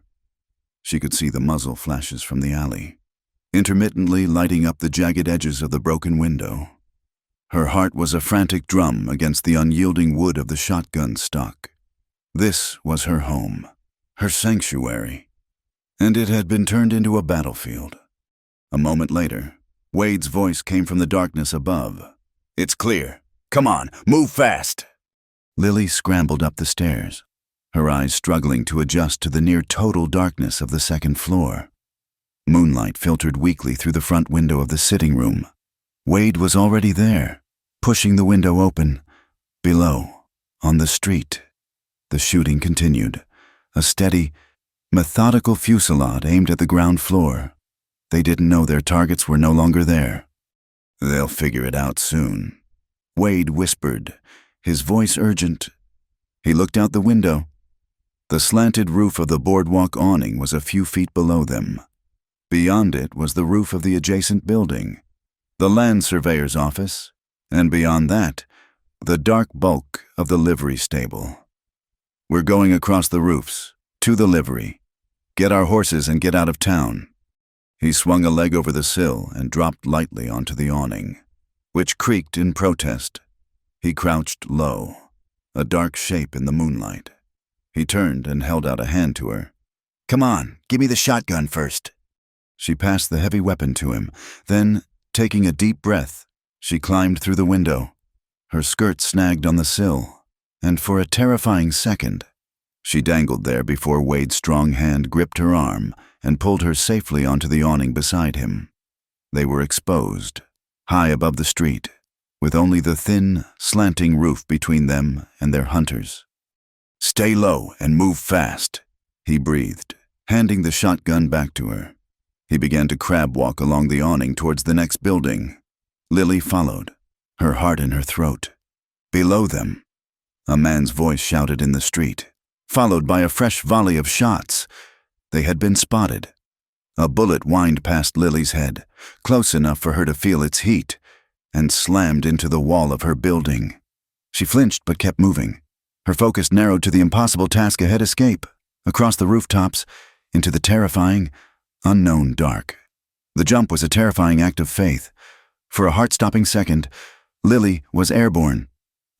She could see the muzzle flashes from the alley, intermittently lighting up the jagged edges of the broken window. Her heart was a frantic drum against the unyielding wood of the shotgun stock. This was her home, her sanctuary, and it had been turned into a battlefield. A moment later, Wade's voice came from the darkness above. "It's clear. Come on, move fast." Lily scrambled up the stairs, her eyes struggling to adjust to the near-total darkness of the second floor. Moonlight filtered weakly through the front window of the sitting room. Wade was already there, pushing the window open. Below, on the street, the shooting continued, a steady, methodical fusillade aimed at the ground floor. They didn't know their targets were no longer there. "They'll figure it out soon," Wade whispered, his voice urgent. He looked out the window. The slanted roof of the boardwalk awning was a few feet below them. Beyond it was the roof of the adjacent building, the land surveyor's office, and beyond that, the dark bulk of the livery stable. "We're going across the roofs, to the livery. Get our horses and get out of town." He swung a leg over the sill and dropped lightly onto the awning, which creaked in protest. He crouched low, a dark shape in the moonlight. He turned and held out a hand to her. "Come on, give me the shotgun first." She passed the heavy weapon to him. Then, taking a deep breath, she climbed through the window. Her skirt snagged on the sill, and for a terrifying second, she dangled there before Wade's strong hand gripped her arm and pulled her safely onto the awning beside him. They were exposed, high above the street, with only the thin, slanting roof between them and their hunters. "Stay low and move fast," he breathed, handing the shotgun back to her. He began to crab walk along the awning towards the next building. Lily followed, her heart in her throat. Below them, a man's voice shouted in the street, followed by a fresh volley of shots. They had been spotted. A bullet whined past Lily's head, close enough for her to feel its heat, and slammed into the wall of her building. She flinched but kept moving. Her focus narrowed to the impossible task ahead: escape, across the rooftops, into the terrifying, unknown dark. The jump was a terrifying act of faith. For a heart-stopping second, Lily was airborne.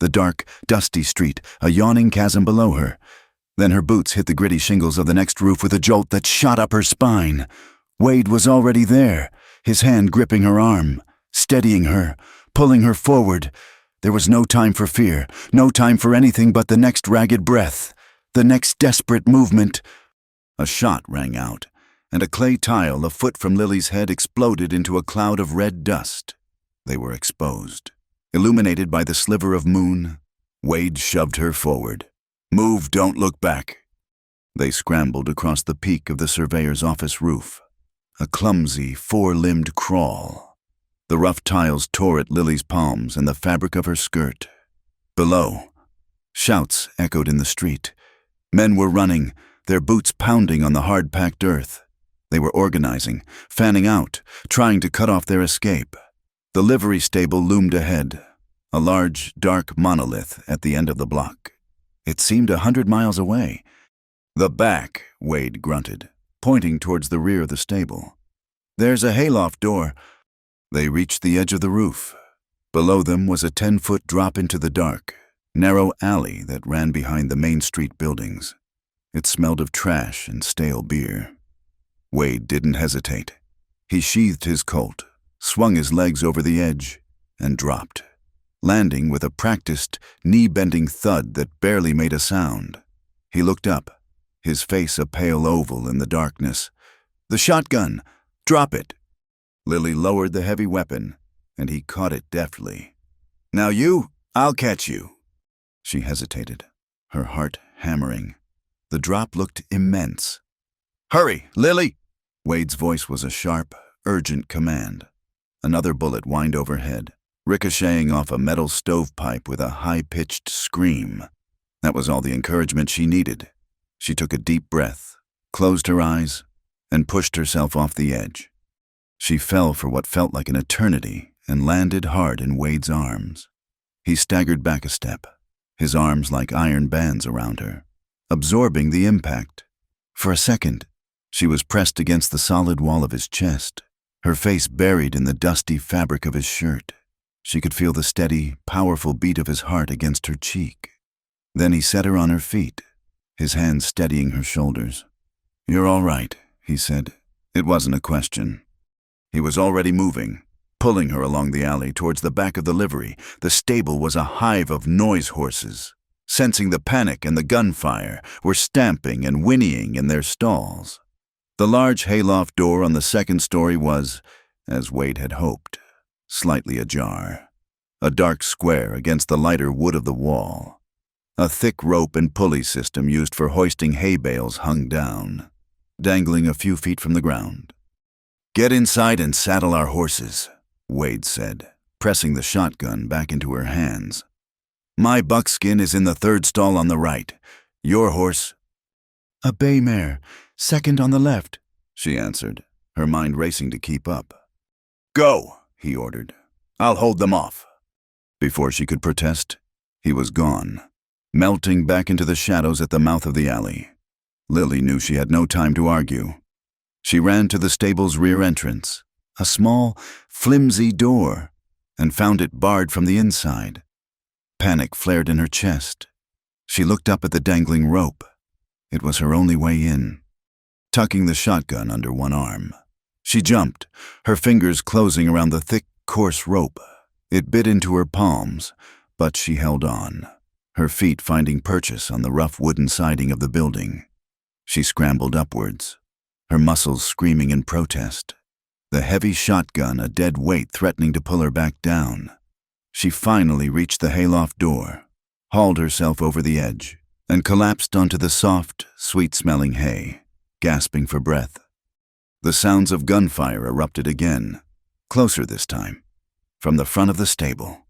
The dark, dusty street, a yawning chasm below her. Then her boots hit the gritty shingles of the next roof with a jolt that shot up her spine. Wade was already there, his hand gripping her arm, steadying her, pulling her forward. There was no time for fear, no time for anything but the next ragged breath, the next desperate movement. A shot rang out, and a clay tile a foot from Lily's head exploded into a cloud of red dust. They were exposed. Illuminated by the sliver of moon, Wade shoved her forward. "Move, don't look back." They scrambled across the peak of the surveyor's office roof, a clumsy, four-limbed crawl. The rough tiles tore at Lily's palms and the fabric of her skirt. Below, shouts echoed in the street. Men were running, their boots pounding on the hard-packed earth. They were organizing, fanning out, trying to cut off their escape. The livery stable loomed ahead, a large, dark monolith at the end of the block. It seemed 100 miles away. "The back," Wade grunted, pointing towards the rear of the stable. "There's a hayloft door." They reached the edge of the roof. Below them was a 10-foot drop into the dark, narrow alley that ran behind the Main Street buildings. It smelled of trash and stale beer. Wade didn't hesitate. He sheathed his Colt, swung his legs over the edge, and dropped, landing with a practiced, knee-bending thud that barely made a sound. He looked up, his face a pale oval in the darkness. "The shotgun! Drop it!" Lily lowered the heavy weapon, and he caught it deftly. "Now you, I'll catch you." She hesitated, her heart hammering. The drop looked immense. "Hurry, Lily!" Wade's voice was a sharp, urgent command. Another bullet whined overhead, ricocheting off a metal stovepipe with a high-pitched scream. That was all the encouragement she needed. She took a deep breath, closed her eyes, and pushed herself off the edge. She fell for what felt like an eternity and landed hard in Wade's arms. He staggered back a step, his arms like iron bands around her, absorbing the impact. For a second, she was pressed against the solid wall of his chest, her face buried in the dusty fabric of his shirt. She could feel the steady, powerful beat of his heart against her cheek. Then he set her on her feet, his hands steadying her shoulders. "You're all right," he said. It wasn't a question. He was already moving, pulling her along the alley towards the back of the livery. The stable was a hive of noise horses. Sensing the panic and the gunfire, were stamping and whinnying in their stalls. The large hayloft door on the second story was, as Wade had hoped, slightly ajar. A dark square against the lighter wood of the wall. A thick rope and pulley system used for hoisting hay bales hung down, dangling a few feet from the ground. "Get inside and saddle our horses," Wade said, pressing the shotgun back into her hands. "My buckskin is in the third stall on the right. Your horse—" "A bay mare, second on the left," she answered, her mind racing to keep up. "Go," he ordered. "I'll hold them off." Before she could protest, he was gone, melting back into the shadows at the mouth of the alley. Lily knew she had no time to argue. She ran to the stable's rear entrance, a small, flimsy door, and found it barred from the inside. Panic flared in her chest. She looked up at the dangling rope. It was her only way in. Tucking the shotgun under one arm, she jumped, her fingers closing around the thick, coarse rope. It bit into her palms, but she held on, her feet finding purchase on the rough wooden siding of the building. She scrambled upwards, her muscles screaming in protest. the heavy shotgun a dead weight threatening to pull her back down. She finally reached the hayloft door, hauled herself over the edge, and collapsed onto the soft, sweet-smelling hay, gasping for breath. The sounds of gunfire erupted again, closer this time, from the front of the stable.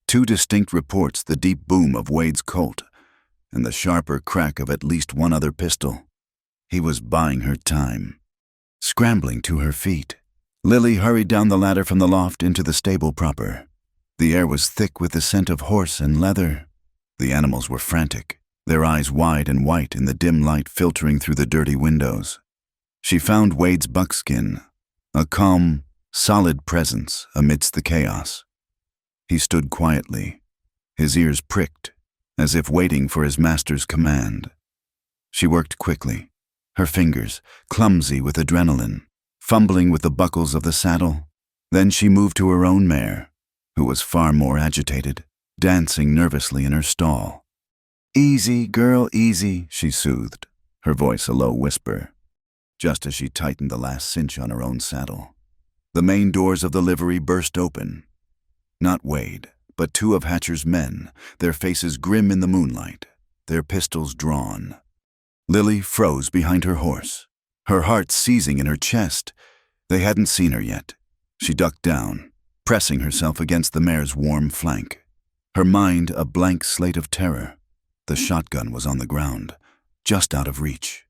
Two distinct reports, the deep boom of Wade's Colt and the sharper crack of at least one other pistol. He was buying her time. Scrambling to her feet, Lily hurried down the ladder from the loft into the stable proper. The air was thick with the scent of horse and leather. The animals were frantic, their eyes wide and white in the dim light filtering through the dirty windows. She found Wade's buckskin, a calm, solid presence amidst the chaos. He stood quietly, his ears pricked, as if waiting for his master's command. She worked quickly, her fingers clumsy with adrenaline, fumbling with the buckles of the saddle. Then she moved to her own mare, who was far more agitated, dancing nervously in her stall. "Easy, girl, easy," she soothed, her voice a low whisper, just as she tightened the last cinch on her own saddle. The main doors of the livery burst open. Not Wade, but two of Hatcher's men, their faces grim in the moonlight, their pistols drawn. Lily froze behind her horse, her heart seizing in her chest. They hadn't seen her yet. She ducked down, pressing herself against the mare's warm flank, her mind a blank slate of terror. The shotgun was on the ground, just out of reach.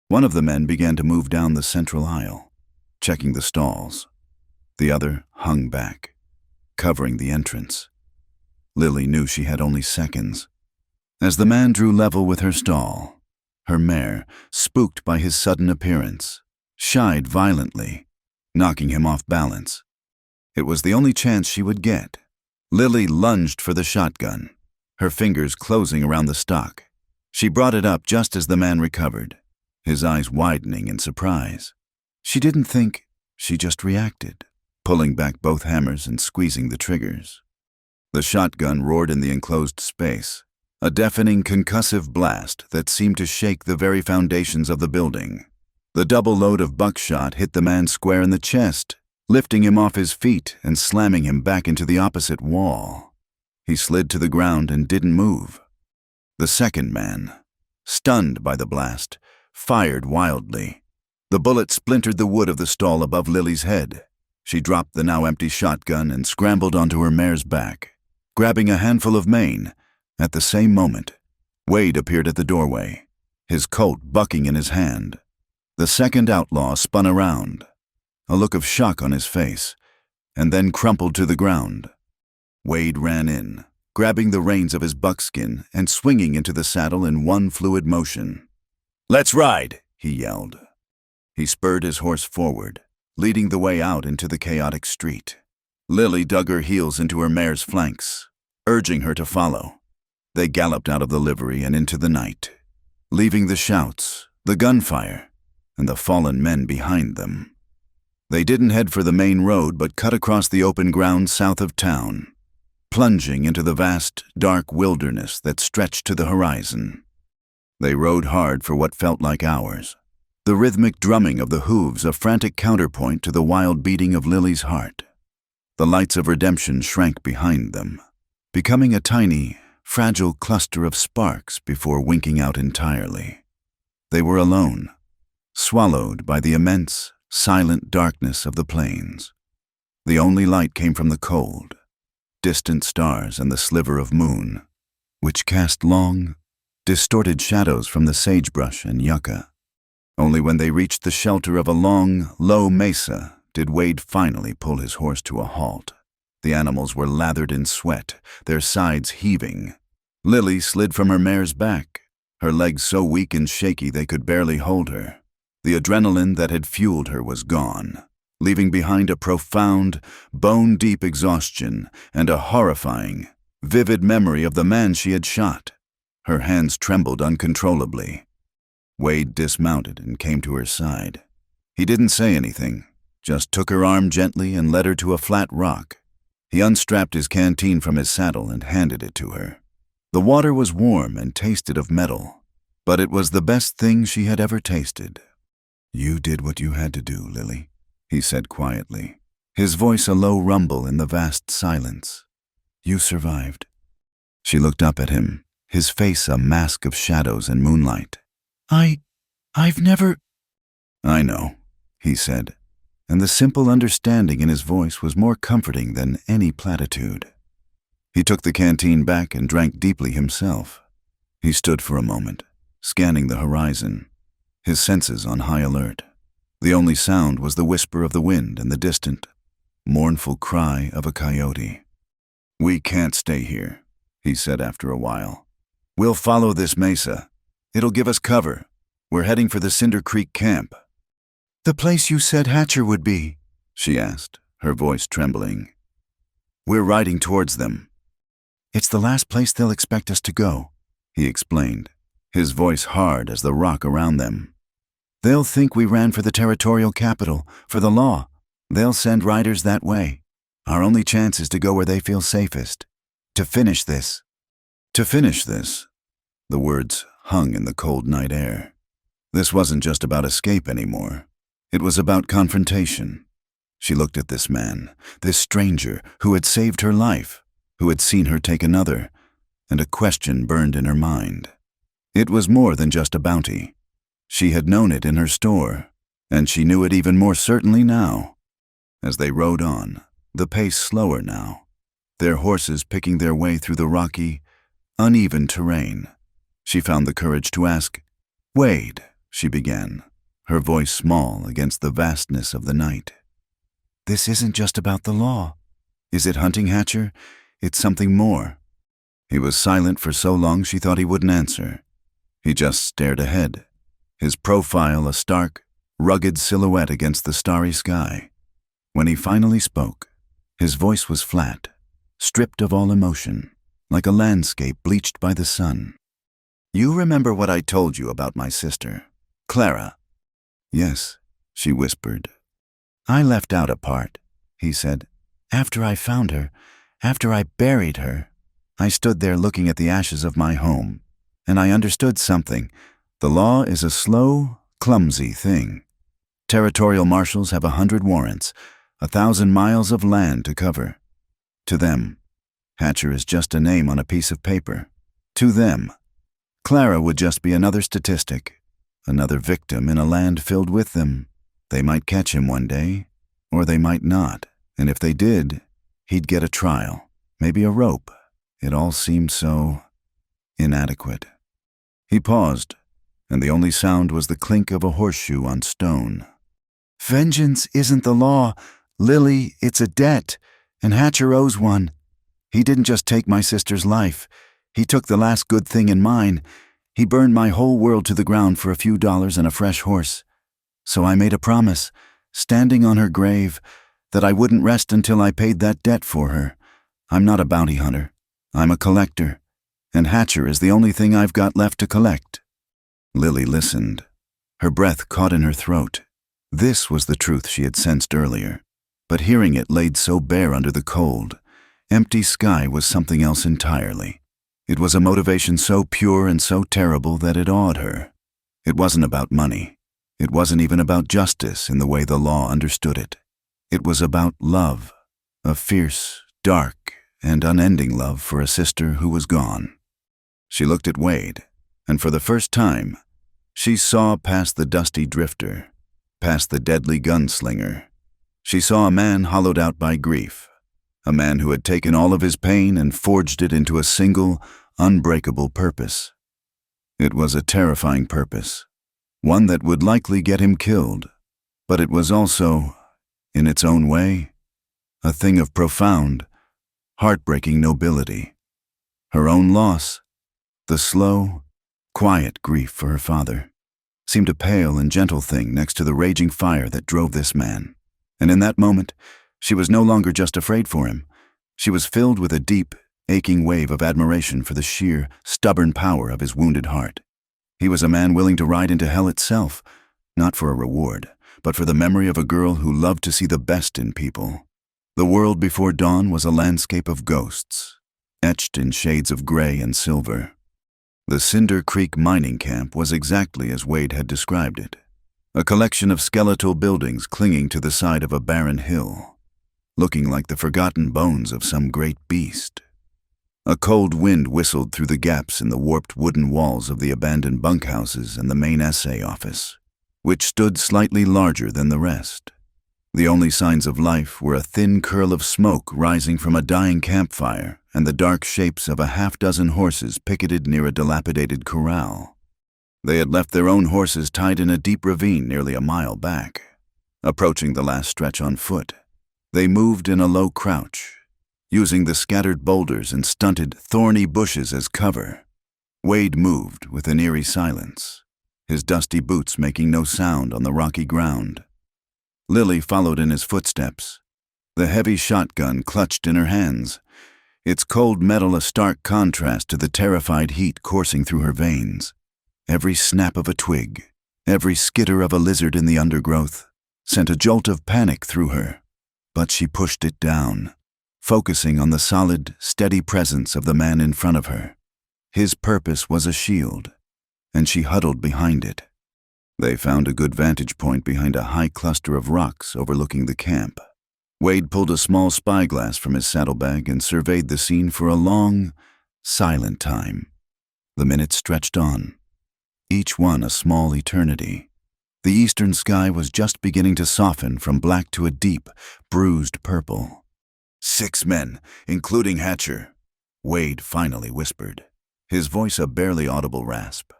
One of the men began to move down the central aisle, checking the stalls. The other hung back, covering the entrance. Lily knew she had only seconds. As the man drew level with her stall, her mare, spooked by his sudden appearance, shied violently, knocking him off balance. It was the only chance she would get. Lily lunged for the shotgun, her fingers closing around the stock. She brought it up just as the man recovered, his eyes widening in surprise. She didn't think, she just reacted, pulling back both hammers and squeezing the triggers. The shotgun roared in the enclosed space, a deafening concussive blast that seemed to shake the very foundations of the building. The double load of buckshot hit the man square in the chest, lifting him off his feet and slamming him back into the opposite wall. He slid to the ground and didn't move. The second man, stunned by the blast, fired wildly. The bullet splintered the wood of the stall above Lily's head. She dropped the now empty shotgun and scrambled onto her mare's back, grabbing a handful of mane. At the same moment, Wade appeared at the doorway, his Colt bucking in his hand. The second outlaw spun around, a look of shock on his face, and then crumpled to the ground. Wade ran in, grabbing the reins of his buckskin and swinging into the saddle in one fluid motion. "Let's ride," he yelled. He spurred his horse forward, leading the way out into the chaotic street. Lily dug her heels into her mare's flanks, urging her to follow. They galloped out of the livery and into the night, leaving the shouts, the gunfire, and the fallen men behind them. They didn't head for the main road but cut across the open ground south of town, plunging into the vast, dark wilderness that stretched to the horizon. They rode hard for what felt like hours, the rhythmic drumming of the hooves a frantic counterpoint to the wild beating of Lily's heart. The lights of redemption shrank behind them, becoming a tiny, fragile cluster of sparks before winking out entirely. They were alone, swallowed by the immense, silent darkness of the plains. The only light came from the cold, distant stars and the sliver of moon, which cast long, distorted shadows from the sagebrush and yucca. Only when they reached the shelter of a long, low mesa did Wade finally pull his horse to a halt. The animals were lathered in sweat, their sides heaving. Lily slid from her mare's back, her legs so weak and shaky they could barely hold her. The adrenaline that had fueled her was gone, leaving behind a profound, bone-deep exhaustion and a horrifying, vivid memory of the man she had shot. Her hands trembled uncontrollably. Wade dismounted and came to her side. He didn't say anything, just took her arm gently and led her to a flat rock. He unstrapped his canteen from his saddle and handed it to her. The water was warm and tasted of metal, but it was the best thing she had ever tasted. "You did what you had to do, Lily," he said quietly, his voice a low rumble in the vast silence. You survived. She looked up at him, his face a mask of shadows and moonlight. I've never... I know, he said, and the simple understanding in his voice was more comforting than any platitude. He took the canteen back and drank deeply himself. He stood for a moment, scanning the horizon, his senses on high alert. The only sound was the whisper of the wind and the distant, mournful cry of a coyote. We can't stay here, he said after a while. We'll follow this mesa. It'll give us cover. We're heading for the Cinder Creek camp. The place you said Hatcher would be, she asked, her voice trembling. We're riding towards them. It's the last place they'll expect us to go, he explained, his voice hard as the rock around them. They'll think we ran for the territorial capital, for the law. They'll send riders that way. Our only chance is to go where they feel safest. To finish this. To finish this. The words hung in the cold night air. This wasn't just about escape anymore. It was about confrontation. She looked at this man, this stranger who had saved her life, who had seen her take another, and a question burned in her mind. It was more than just a bounty. She had known it in her store, and she knew it even more certainly now. As they rode on, the pace slower now, their horses picking their way through the rocky, uneven terrain, she found the courage to ask, Wade, she began, her voice small against the vastness of the night. This isn't just about the law. Is it hunting, Hatcher? It's something more. He was silent for so long she thought he wouldn't answer. He just stared ahead, his profile a stark, rugged silhouette against the starry sky. When he finally spoke, his voice was flat, stripped of all emotion, like a landscape bleached by the sun. You remember what I told you about my sister, Clara? Yes, she whispered. I left out a part, he said. After I found her, after I buried her, I stood there looking at the ashes of my home, and I understood something. The law is a slow, clumsy thing. Territorial marshals have 100 warrants, 1,000 miles of land to cover. To them, Hatcher is just a name on a piece of paper. To them, Clara would just be another statistic, another victim in a land filled with them. They might catch him one day, or they might not, and if they did, he'd get a trial, maybe a rope. It all seemed so inadequate. He paused, and the only sound was the clink of a horseshoe on stone. Vengeance isn't the law, Lily, it's a debt, and Hatcher owes one. He didn't just take my sister's life. He took the last good thing in mine. He burned my whole world to the ground for a few dollars and a fresh horse. So I made a promise, standing on her grave, that I wouldn't rest until I paid that debt for her. I'm not a bounty hunter. I'm a collector, and Hatcher is the only thing I've got left to collect. Lily listened, her breath caught in her throat. This was the truth she had sensed earlier, but hearing it laid so bare under the cold, empty sky was something else entirely. It was a motivation so pure and so terrible that it awed her. It wasn't about money. It wasn't even about justice in the way the law understood it. It was about love, a fierce, dark, and unending love for a sister who was gone. She looked at Wade, and for the first time, she saw past the dusty drifter, past the deadly gunslinger. She saw a man hollowed out by grief, a man who had taken all of his pain and forged it into a single, unbreakable purpose. It was a terrifying purpose, one that would likely get him killed, but it was also, in its own way, a thing of profound, heartbreaking nobility. Her own loss, the slow, quiet grief for her father, seemed a pale and gentle thing next to the raging fire that drove this man. And in that moment, she was no longer just afraid for him. She was filled with a deep, aching wave of admiration for the sheer, stubborn power of his wounded heart. He was a man willing to ride into hell itself, not for a reward, but for the memory of a girl who loved to see the best in people. The world before dawn was a landscape of ghosts, etched in shades of gray and silver. The Cinder Creek mining camp was exactly as Wade had described it. a collection of skeletal buildings clinging to the side of a barren hill, looking like the forgotten bones of some great beast. A cold wind whistled through the gaps in the warped wooden walls of the abandoned bunkhouses and the main assay office, which stood slightly larger than the rest. The only signs of life were a thin curl of smoke rising from a dying campfire and the dark shapes of a half-dozen horses picketed near a dilapidated corral. They had left their own horses tied in a deep ravine nearly a mile back. Approaching the last stretch on foot, they moved in a low crouch, using the scattered boulders and stunted, thorny bushes as cover. Wade moved with an eerie silence, his dusty boots making no sound on the rocky ground. Lily followed in his footsteps, the heavy shotgun clutched in her hands, its cold metal a stark contrast to the terrified heat coursing through her veins. Every snap of a twig, every skitter of a lizard in the undergrowth, sent a jolt of panic through her, but she pushed it down, focusing on the solid, steady presence of the man in front of her. His purpose was a shield, and she huddled behind it. They found a good vantage point behind a high cluster of rocks overlooking the camp. Wade pulled a small spyglass from his saddlebag and surveyed the scene for a long, silent time. The minutes stretched on, each one a small eternity. The eastern sky was just beginning to soften from black to a deep, bruised purple. 6 men, including Hatcher, Wade finally whispered, his voice a barely audible rasp.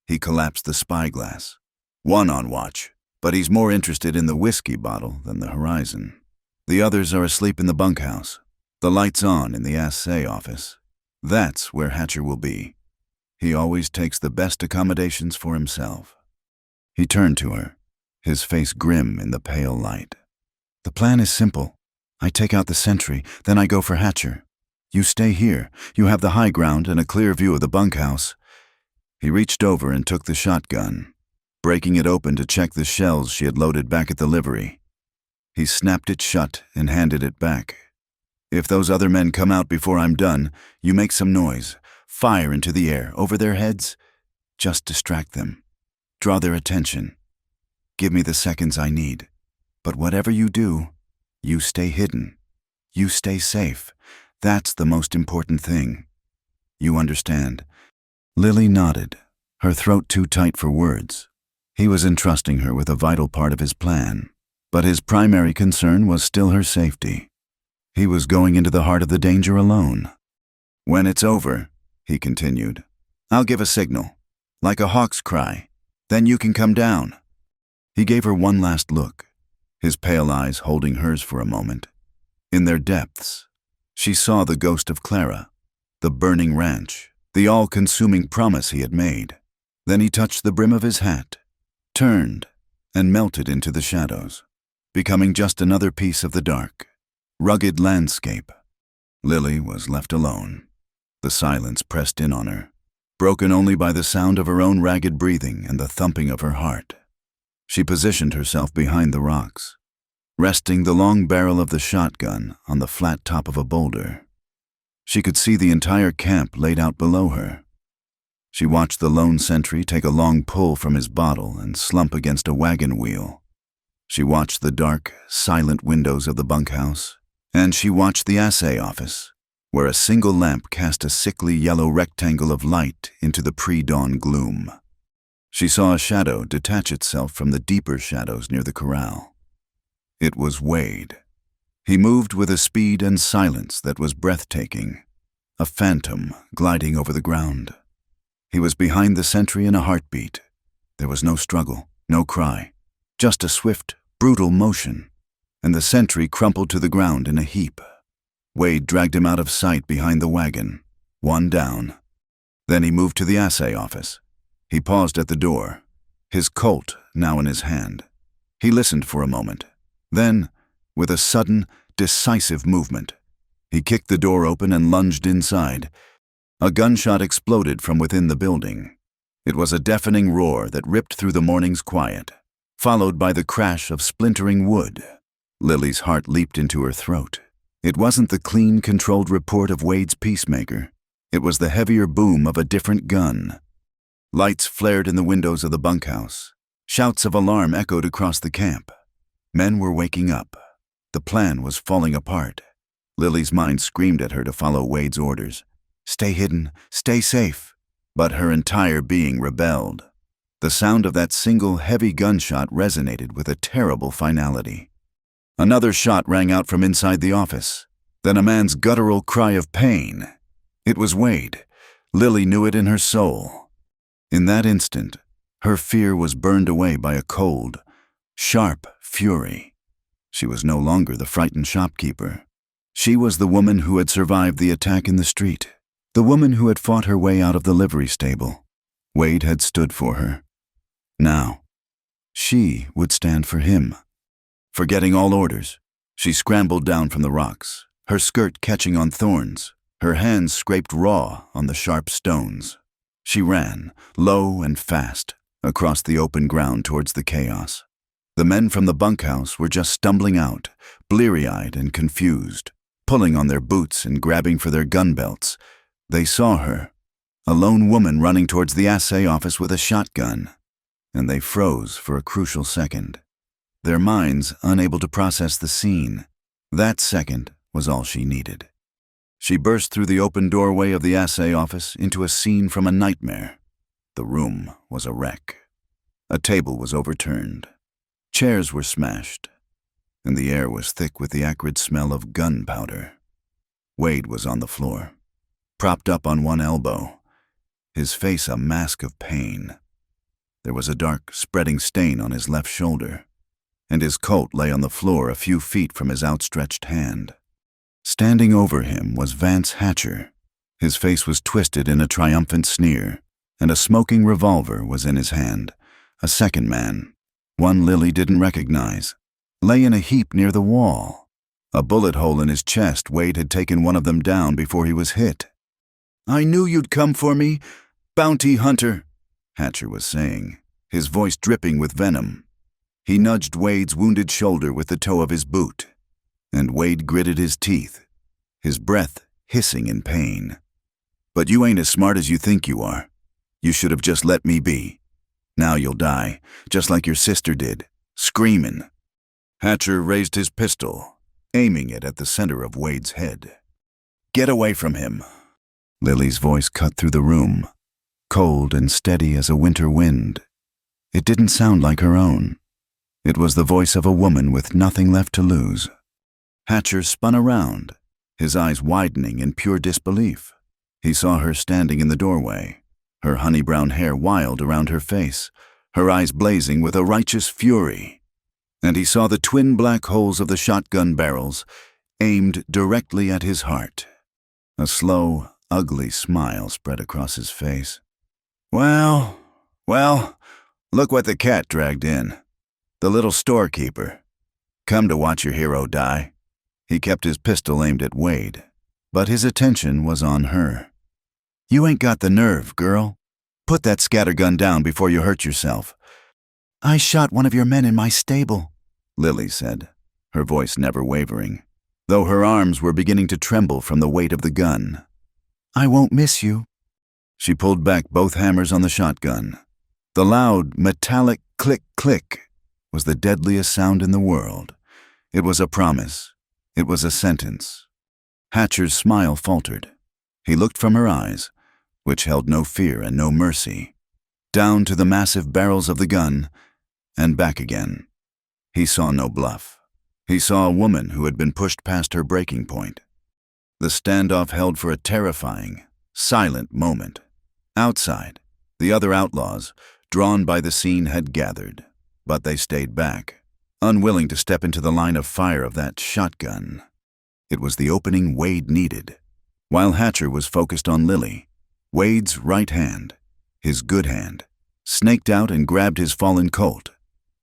He collapsed the spyglass. 1 on watch, but he's more interested in the whiskey bottle than the horizon. The others are asleep in the bunkhouse. The light's on in the assay office. That's where Hatcher will be. He always takes the best accommodations for himself. He turned to her, his face grim in the pale light. The plan is simple. I take out the sentry, then I go for Hatcher. You stay here. You have the high ground and a clear view of the bunkhouse. He reached over and took the shotgun, breaking it open to check the shells she had loaded back at the livery. He snapped it shut and handed it back. If those other men come out before I'm done, you make some noise. Fire into the air, over their heads. Just distract them. Draw their attention. Give me the seconds I need. But whatever you do, you stay hidden. You stay safe. That's the most important thing. You understand? Lily nodded, her throat too tight for words. He was entrusting her with a vital part of his plan, but his primary concern was still her safety. He was going into the heart of the danger alone. When it's over, he continued, I'll give a signal, like a hawk's cry. Then you can come down. He gave her one last look, his pale eyes holding hers for a moment. In their depths, she saw the ghost of Clara, the burning ranch, the all-consuming promise he had made. Then he touched the brim of his hat, turned, and melted into the shadows, becoming just another piece of the dark, rugged landscape. Lily was left alone. The silence pressed in on her, broken only by the sound of her own ragged breathing and the thumping of her heart. She positioned herself behind the rocks, resting the long barrel of the shotgun on the flat top of a boulder. She could see the entire camp laid out below her. She watched the lone sentry take a long pull from his bottle and slump against a wagon wheel. She watched the dark, silent windows of the bunkhouse, and she watched the assay office, where a single lamp cast a sickly yellow rectangle of light into the pre-dawn gloom. She saw a shadow detach itself from the deeper shadows near the corral. It was Wade. He moved with a speed and silence that was breathtaking, a phantom gliding over the ground. He was behind the sentry in a heartbeat. There was no struggle, no cry, just a swift, brutal motion, and the sentry crumpled to the ground in a heap. Wade dragged him out of sight behind the wagon, 1 down. Then he moved to the assay office. He paused at the door, his Colt now in his hand. He listened for a moment. Then, with a sudden, decisive movement, he kicked the door open and lunged inside. A gunshot exploded from within the building. It was a deafening roar that ripped through the morning's quiet, followed by the crash of splintering wood. Lily's heart leaped into her throat. It wasn't the clean, controlled report of Wade's peacemaker. It was the heavier boom of a different gun. Lights flared in the windows of the bunkhouse, Shouts of alarm echoed across the camp. Men were waking up. The plan was falling apart. Lily's mind screamed at her to follow Wade's orders. Stay hidden, stay safe. But her entire being rebelled. The sound of that single heavy gunshot resonated with a terrible finality. Another shot rang out from inside the office. Then a man's guttural cry of pain. It was Wade. Lily knew it in her soul. In that instant, her fear was burned away by a cold, sharp fury. She was no longer the frightened shopkeeper. She was the woman who had survived the attack in the street, the woman who had fought her way out of the livery stable. Wade had stood for her. Now, she would stand for him. Forgetting all orders, she scrambled down from the rocks, her skirt catching on thorns, her hands scraped raw on the sharp stones. She ran, low and fast, across the open ground towards the chaos. The men from the bunkhouse were just stumbling out, bleary-eyed and confused, pulling on their boots and grabbing for their gun belts. They saw her, a lone woman running towards the assay office with a shotgun, and they froze for a crucial second, their minds unable to process the scene. That second was all she needed. She burst through the open doorway of the assay office into a scene from a nightmare. The room was a wreck. A table was overturned. Chairs were smashed, and the air was thick with the acrid smell of gunpowder. Wade was on the floor, propped up on one elbow, his face a mask of pain. There was a dark, spreading stain on his left shoulder, and his coat lay on the floor a few feet from his outstretched hand. Standing over him was Vance Hatcher. His face was twisted in a triumphant sneer, and a smoking revolver was in his hand. A second man, one Lily didn't recognize, lay in a heap near the wall. A bullet hole in his chest. Wade had taken one of them down before he was hit. "I knew you'd come for me, bounty hunter," Hatcher was saying, his voice dripping with venom. He nudged Wade's wounded shoulder with the toe of his boot, and Wade gritted his teeth, his breath hissing in pain. "But you ain't as smart as you think you are. You should have just let me be. Now you'll die, just like your sister did, screaming." Hatcher raised his pistol, aiming it at the center of Wade's head. "Get away from him." Lily's voice cut through the room, cold and steady as a winter wind. It didn't sound like her own. It was the voice of a woman with nothing left to lose. Hatcher spun around, his eyes widening in pure disbelief. He saw her standing in the doorway, her honey-brown hair wild around her face, her eyes blazing with a righteous fury. And he saw the twin black holes of the shotgun barrels aimed directly at his heart. A slow, ugly smile spread across his face. Well, look what the cat dragged in. The little storekeeper. Come to watch your hero die." He kept his pistol aimed at Wade, but his attention was on her. "You ain't got the nerve, girl. Put that scattergun down before you hurt yourself." "I shot one of your men in my stable," Lily said, her voice never wavering, though her arms were beginning to tremble from the weight of the gun. "I won't miss you." She pulled back both hammers on the shotgun. The loud, metallic click-click was the deadliest sound in the world. It was a promise. It was a sentence. Hatcher's smile faltered. He looked from her eyes, which held no fear and no mercy, down to the massive barrels of the gun, and back again. He saw no bluff. He saw a woman who had been pushed past her breaking point. The standoff held for a terrifying, silent moment. Outside, the other outlaws, drawn by the scene, had gathered, but they stayed back, unwilling to step into the line of fire of that shotgun. It was the opening Wade needed. While Hatcher was focused on Lily, Wade's right hand, his good hand, snaked out and grabbed his fallen Colt.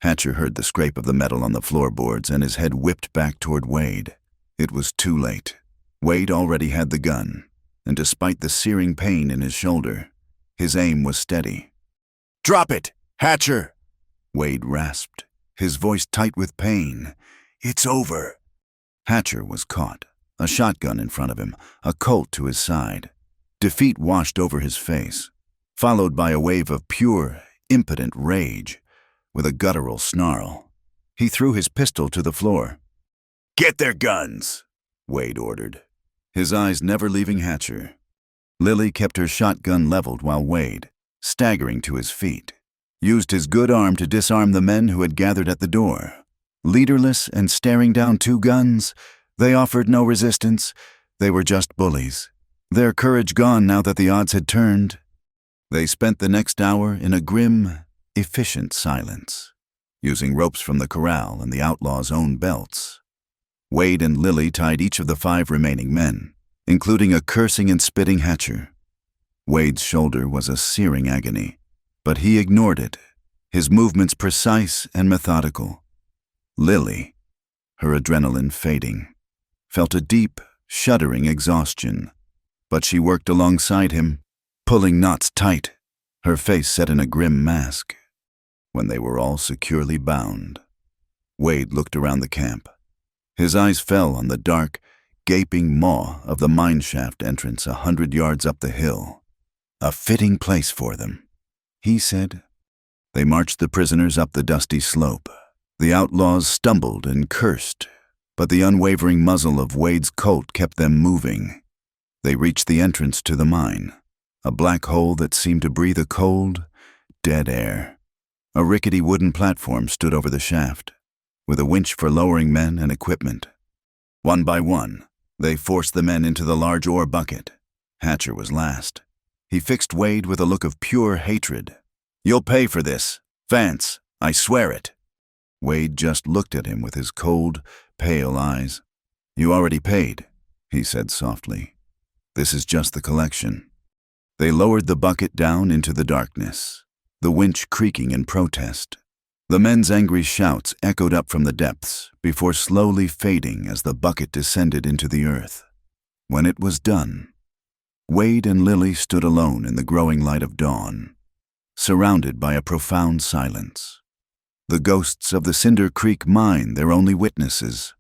Hatcher heard the scrape of the metal on the floorboards and his head whipped back toward Wade. It was too late. Wade already had the gun, and despite the searing pain in his shoulder, his aim was steady. "Drop it, Hatcher!" Wade rasped, his voice tight with pain. "It's over." Hatcher was caught, a shotgun in front of him, a Colt to his side. Defeat washed over his face, followed by a wave of pure, impotent rage. with a guttural snarl. He threw his pistol to the floor. "Get their guns," Wade ordered, his eyes never leaving Hatcher. Lily kept her shotgun leveled while Wade, staggering to his feet, used his good arm to disarm the men who had gathered at the door. Leaderless and staring down two guns, they offered no resistance. They were just bullies, their courage gone now that the odds had turned. They spent the next hour in a grim, efficient silence, using ropes from the corral and the outlaws' own belts. Wade and Lily tied each of the 5 remaining men, including a cursing and spitting Hatcher. Wade's shoulder was a searing agony, but he ignored it, his movements precise and methodical. Lily, her adrenaline fading, felt a deep, shuddering exhaustion, but she worked alongside him, pulling knots tight, her face set in a grim mask. When they were all securely bound, Wade looked around the camp. His eyes fell on the dark, gaping maw of the mineshaft entrance 100 yards up the hill. A fitting place for them, he said. They marched the prisoners up the dusty slope. The outlaws stumbled and cursed, but the unwavering muzzle of Wade's Colt kept them moving. They reached the entrance to the mine, a black hole that seemed to breathe a cold, dead air. A rickety wooden platform stood over the shaft, with a winch for lowering men and equipment. One by one, they forced the men into the large ore bucket. Hatcher was last. He fixed Wade with a look of pure hatred. "You'll pay for this, Vance, I swear it." Wade just looked at him with his cold, pale eyes. "You already paid," he said softly. "This is just the collection." They lowered the bucket down into the darkness, the winch creaking in protest. The men's angry shouts echoed up from the depths before slowly fading as the bucket descended into the earth. When it was done, Wade and Lily stood alone in the growing light of dawn, surrounded by a profound silence. The ghosts of the Cinder Creek mine their only witnesses.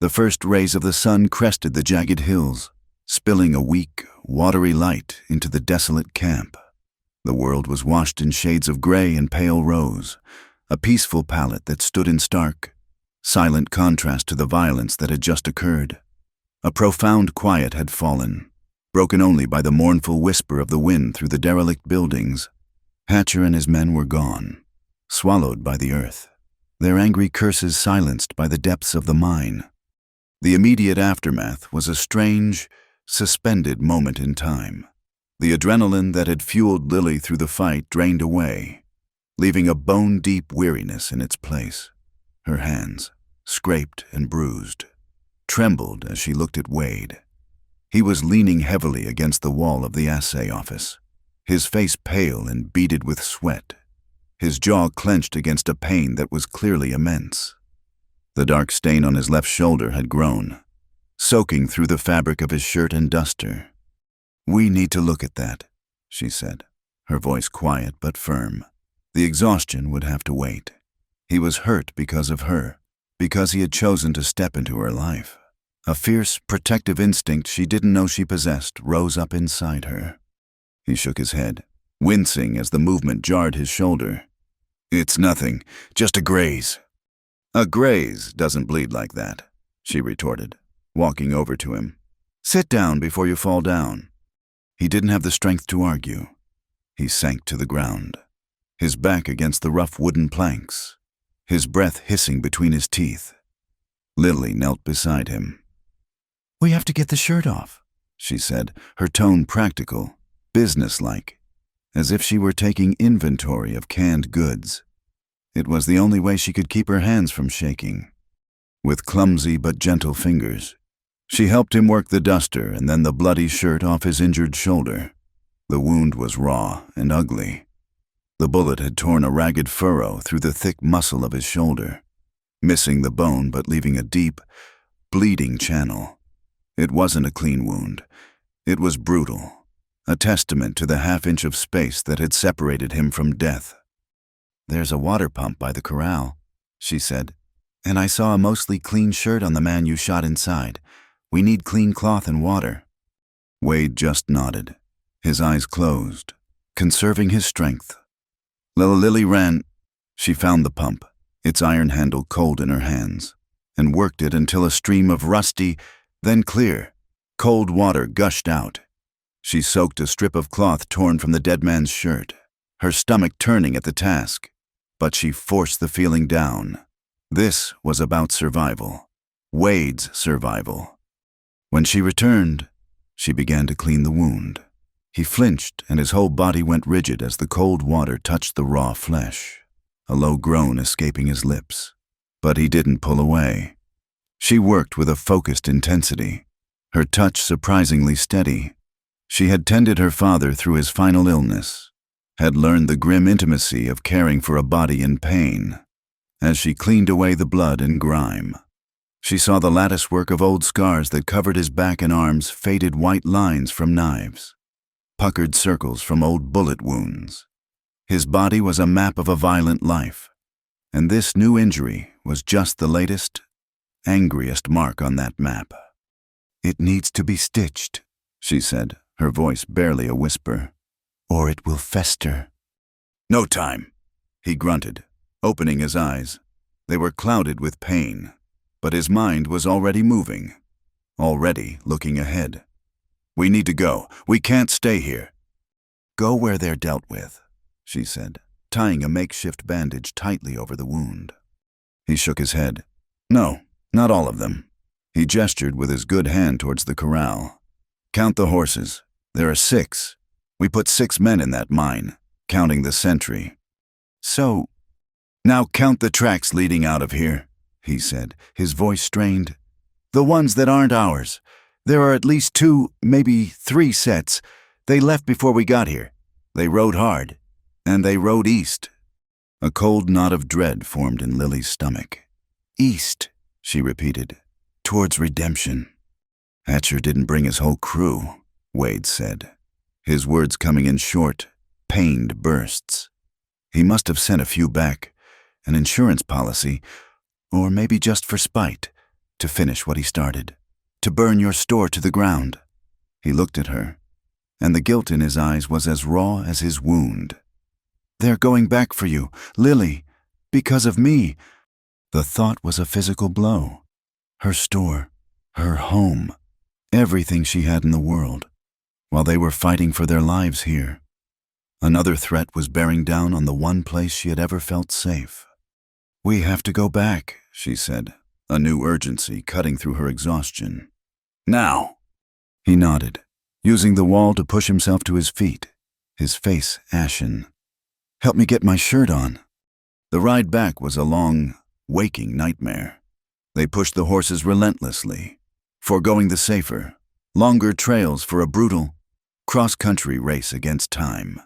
The first rays of the sun crested the jagged hills, spilling a weak, watery light into the desolate camp. The world was washed in shades of gray and pale rose, a peaceful palette that stood in stark, silent contrast to the violence that had just occurred. A profound quiet had fallen, broken only by the mournful whisper of the wind through the derelict buildings. Hatcher and his men were gone, swallowed by the earth, their angry curses silenced by the depths of the mine. The immediate aftermath was a strange, suspended moment in time. The adrenaline that had fueled Lily through the fight drained away, leaving a bone-deep weariness in its place. Her hands, scraped and bruised, trembled as she looked at Wade. He was leaning heavily against the wall of the assay office, his face pale and beaded with sweat, his jaw clenched against a pain that was clearly immense. The dark stain on his left shoulder had grown, soaking through the fabric of his shirt and duster. "We need to look at that," she said, her voice quiet but firm. The exhaustion would have to wait. He was hurt because of her, because he had chosen to step into her life. A fierce, protective instinct she didn't know she possessed rose up inside her. He shook his head, wincing as the movement jarred his shoulder. "It's nothing, just a graze." "A graze doesn't bleed like that," she retorted, walking over to him. "Sit down before you fall down." He didn't have the strength to argue. He sank to the ground, his back against the rough wooden planks, his breath hissing between his teeth. Lily knelt beside him. "We have to get the shirt off," she said, her tone practical, businesslike, as if she were taking inventory of canned goods. It was the only way she could keep her hands from shaking. With clumsy but gentle fingers, she helped him work the duster and then the bloody shirt off his injured shoulder. The wound was raw and ugly. The bullet had torn a ragged furrow through the thick muscle of his shoulder, missing the bone but leaving a deep, bleeding channel. It wasn't a clean wound. It was brutal, a testament to the half-inch of space that had separated him from death. "There's a water pump by the corral," she said, "and I saw a mostly clean shirt on the man you shot inside. We need clean cloth and water." Wade just nodded, his eyes closed, conserving his strength. Lily ran. She found the pump, its iron handle cold in her hands, and worked it until a stream of rusty, then clear, cold water gushed out. She soaked a strip of cloth torn from the dead man's shirt, her stomach turning at the task, but she forced the feeling down. This was about survival, Wade's survival. When she returned, she began to clean the wound. He flinched and his whole body went rigid as the cold water touched the raw flesh, a low groan escaping his lips. But he didn't pull away. She worked with a focused intensity, her touch surprisingly steady. She had tended her father through his final illness, had learned the grim intimacy of caring for a body in pain. As she cleaned away the blood and grime, she saw the latticework of old scars that covered his back and arms, faded white lines from knives, puckered circles from old bullet wounds. His body was a map of a violent life, and this new injury was just the latest, angriest mark on that map. "It needs to be stitched," she said, her voice barely a whisper, "or it will fester." "No time," he grunted, opening his eyes. They were clouded with pain, but his mind was already moving, already looking ahead. "We need to go. We can't stay here." "Go where they're dealt with," she said, tying a makeshift bandage tightly over the wound. He shook his head. "No, not all of them." He gestured with his good hand towards the corral. "Count the horses. There are 6. We put 6 men in that mine, counting the sentry." "So, now count the tracks leading out of here," he said, his voice strained. "The ones that aren't ours. There are at least 2, maybe 3 sets. They left before we got here. They rode hard, and they rode east." A cold knot of dread formed in Lily's stomach. "East," she repeated, "towards redemption." "Hatcher didn't bring his whole crew," Wade said, his words coming in short, pained bursts. "He must have sent a few back, an insurance policy, or maybe just for spite, to finish what he started, to burn your store to the ground." He looked at her, and the guilt in his eyes was as raw as his wound. "They're going back for you, Lily, because of me." The thought was a physical blow. Her store, her home, everything she had in the world, while they were fighting for their lives here. Another threat was bearing down on the one place she had ever felt safe. "We have to go back," she said, a new urgency cutting through her exhaustion. "Now!" He nodded, using the wall to push himself to his feet, his face ashen. "Help me get my shirt on." The ride back was a long, waking nightmare. They pushed the horses relentlessly, foregoing the safer, longer trails for a brutal, cross-country race against time.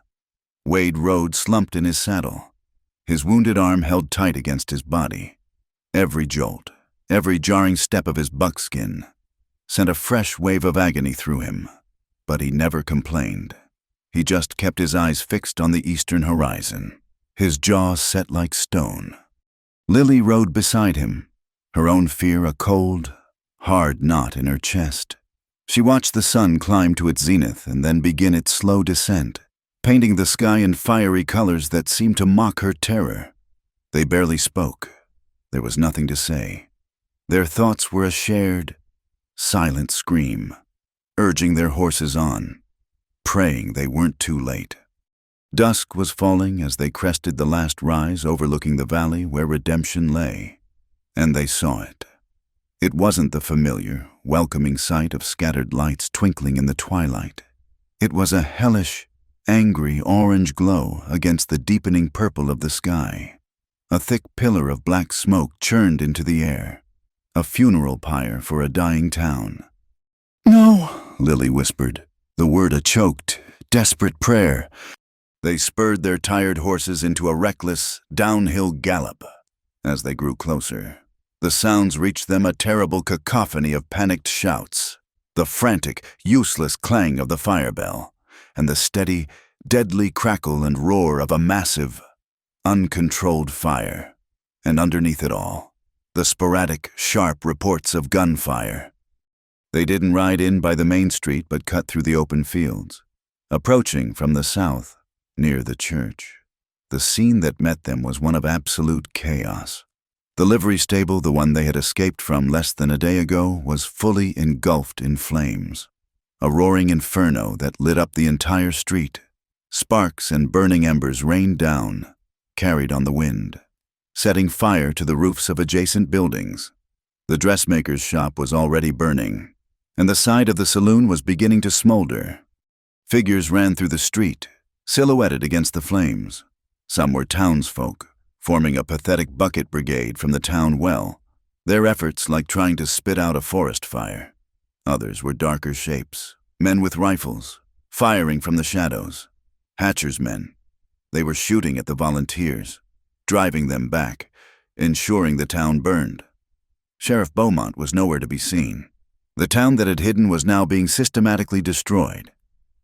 Wade rode slumped in his saddle, his wounded arm held tight against his body. Every jolt, every jarring step of his buckskin sent a fresh wave of agony through him, but he never complained. He just kept his eyes fixed on the eastern horizon, his jaw set like stone. Lily rode beside him, her own fear a cold, hard knot in her chest. She watched the sun climb to its zenith and then begin its slow descent, painting the sky in fiery colors that seemed to mock her terror. They barely spoke. There was nothing to say. Their thoughts were a shared, silent scream, urging their horses on, praying they weren't too late. Dusk was falling as they crested the last rise overlooking the valley where redemption lay, and they saw it. It wasn't the familiar, welcoming sight of scattered lights twinkling in the twilight. It was a hellish, angry orange glow against the deepening purple of the sky. A thick pillar of black smoke churned into the air, a funeral pyre for a dying town. "No," Lily whispered, the word a choked, desperate prayer. They spurred their tired horses into a reckless, downhill gallop. As they grew closer, the sounds reached them a terrible cacophony of panicked shouts, the frantic, useless clang of the fire bell, and the steady, deadly crackle and roar of a massive, uncontrolled fire. And underneath it all, the sporadic, sharp reports of gunfire. They didn't ride in by the main street but cut through the open fields, approaching from the south, near the church. The scene that met them was one of absolute chaos. The livery stable, the one they had escaped from less than a day ago, was fully engulfed in flames. A roaring inferno that lit up the entire street. Sparks and burning embers rained down, carried on the wind, setting fire to the roofs of adjacent buildings. The dressmaker's shop was already burning, and the side of the saloon was beginning to smolder. Figures ran through the street, silhouetted against the flames. Some were townsfolk, forming a pathetic bucket brigade from the town well, their efforts like trying to spit out a forest fire. Others were darker shapes, men with rifles, firing from the shadows. Hatcher's men. They were shooting at the volunteers, driving them back, ensuring the town burned. Sheriff Beaumont was nowhere to be seen. The town that had hidden was now being systematically destroyed,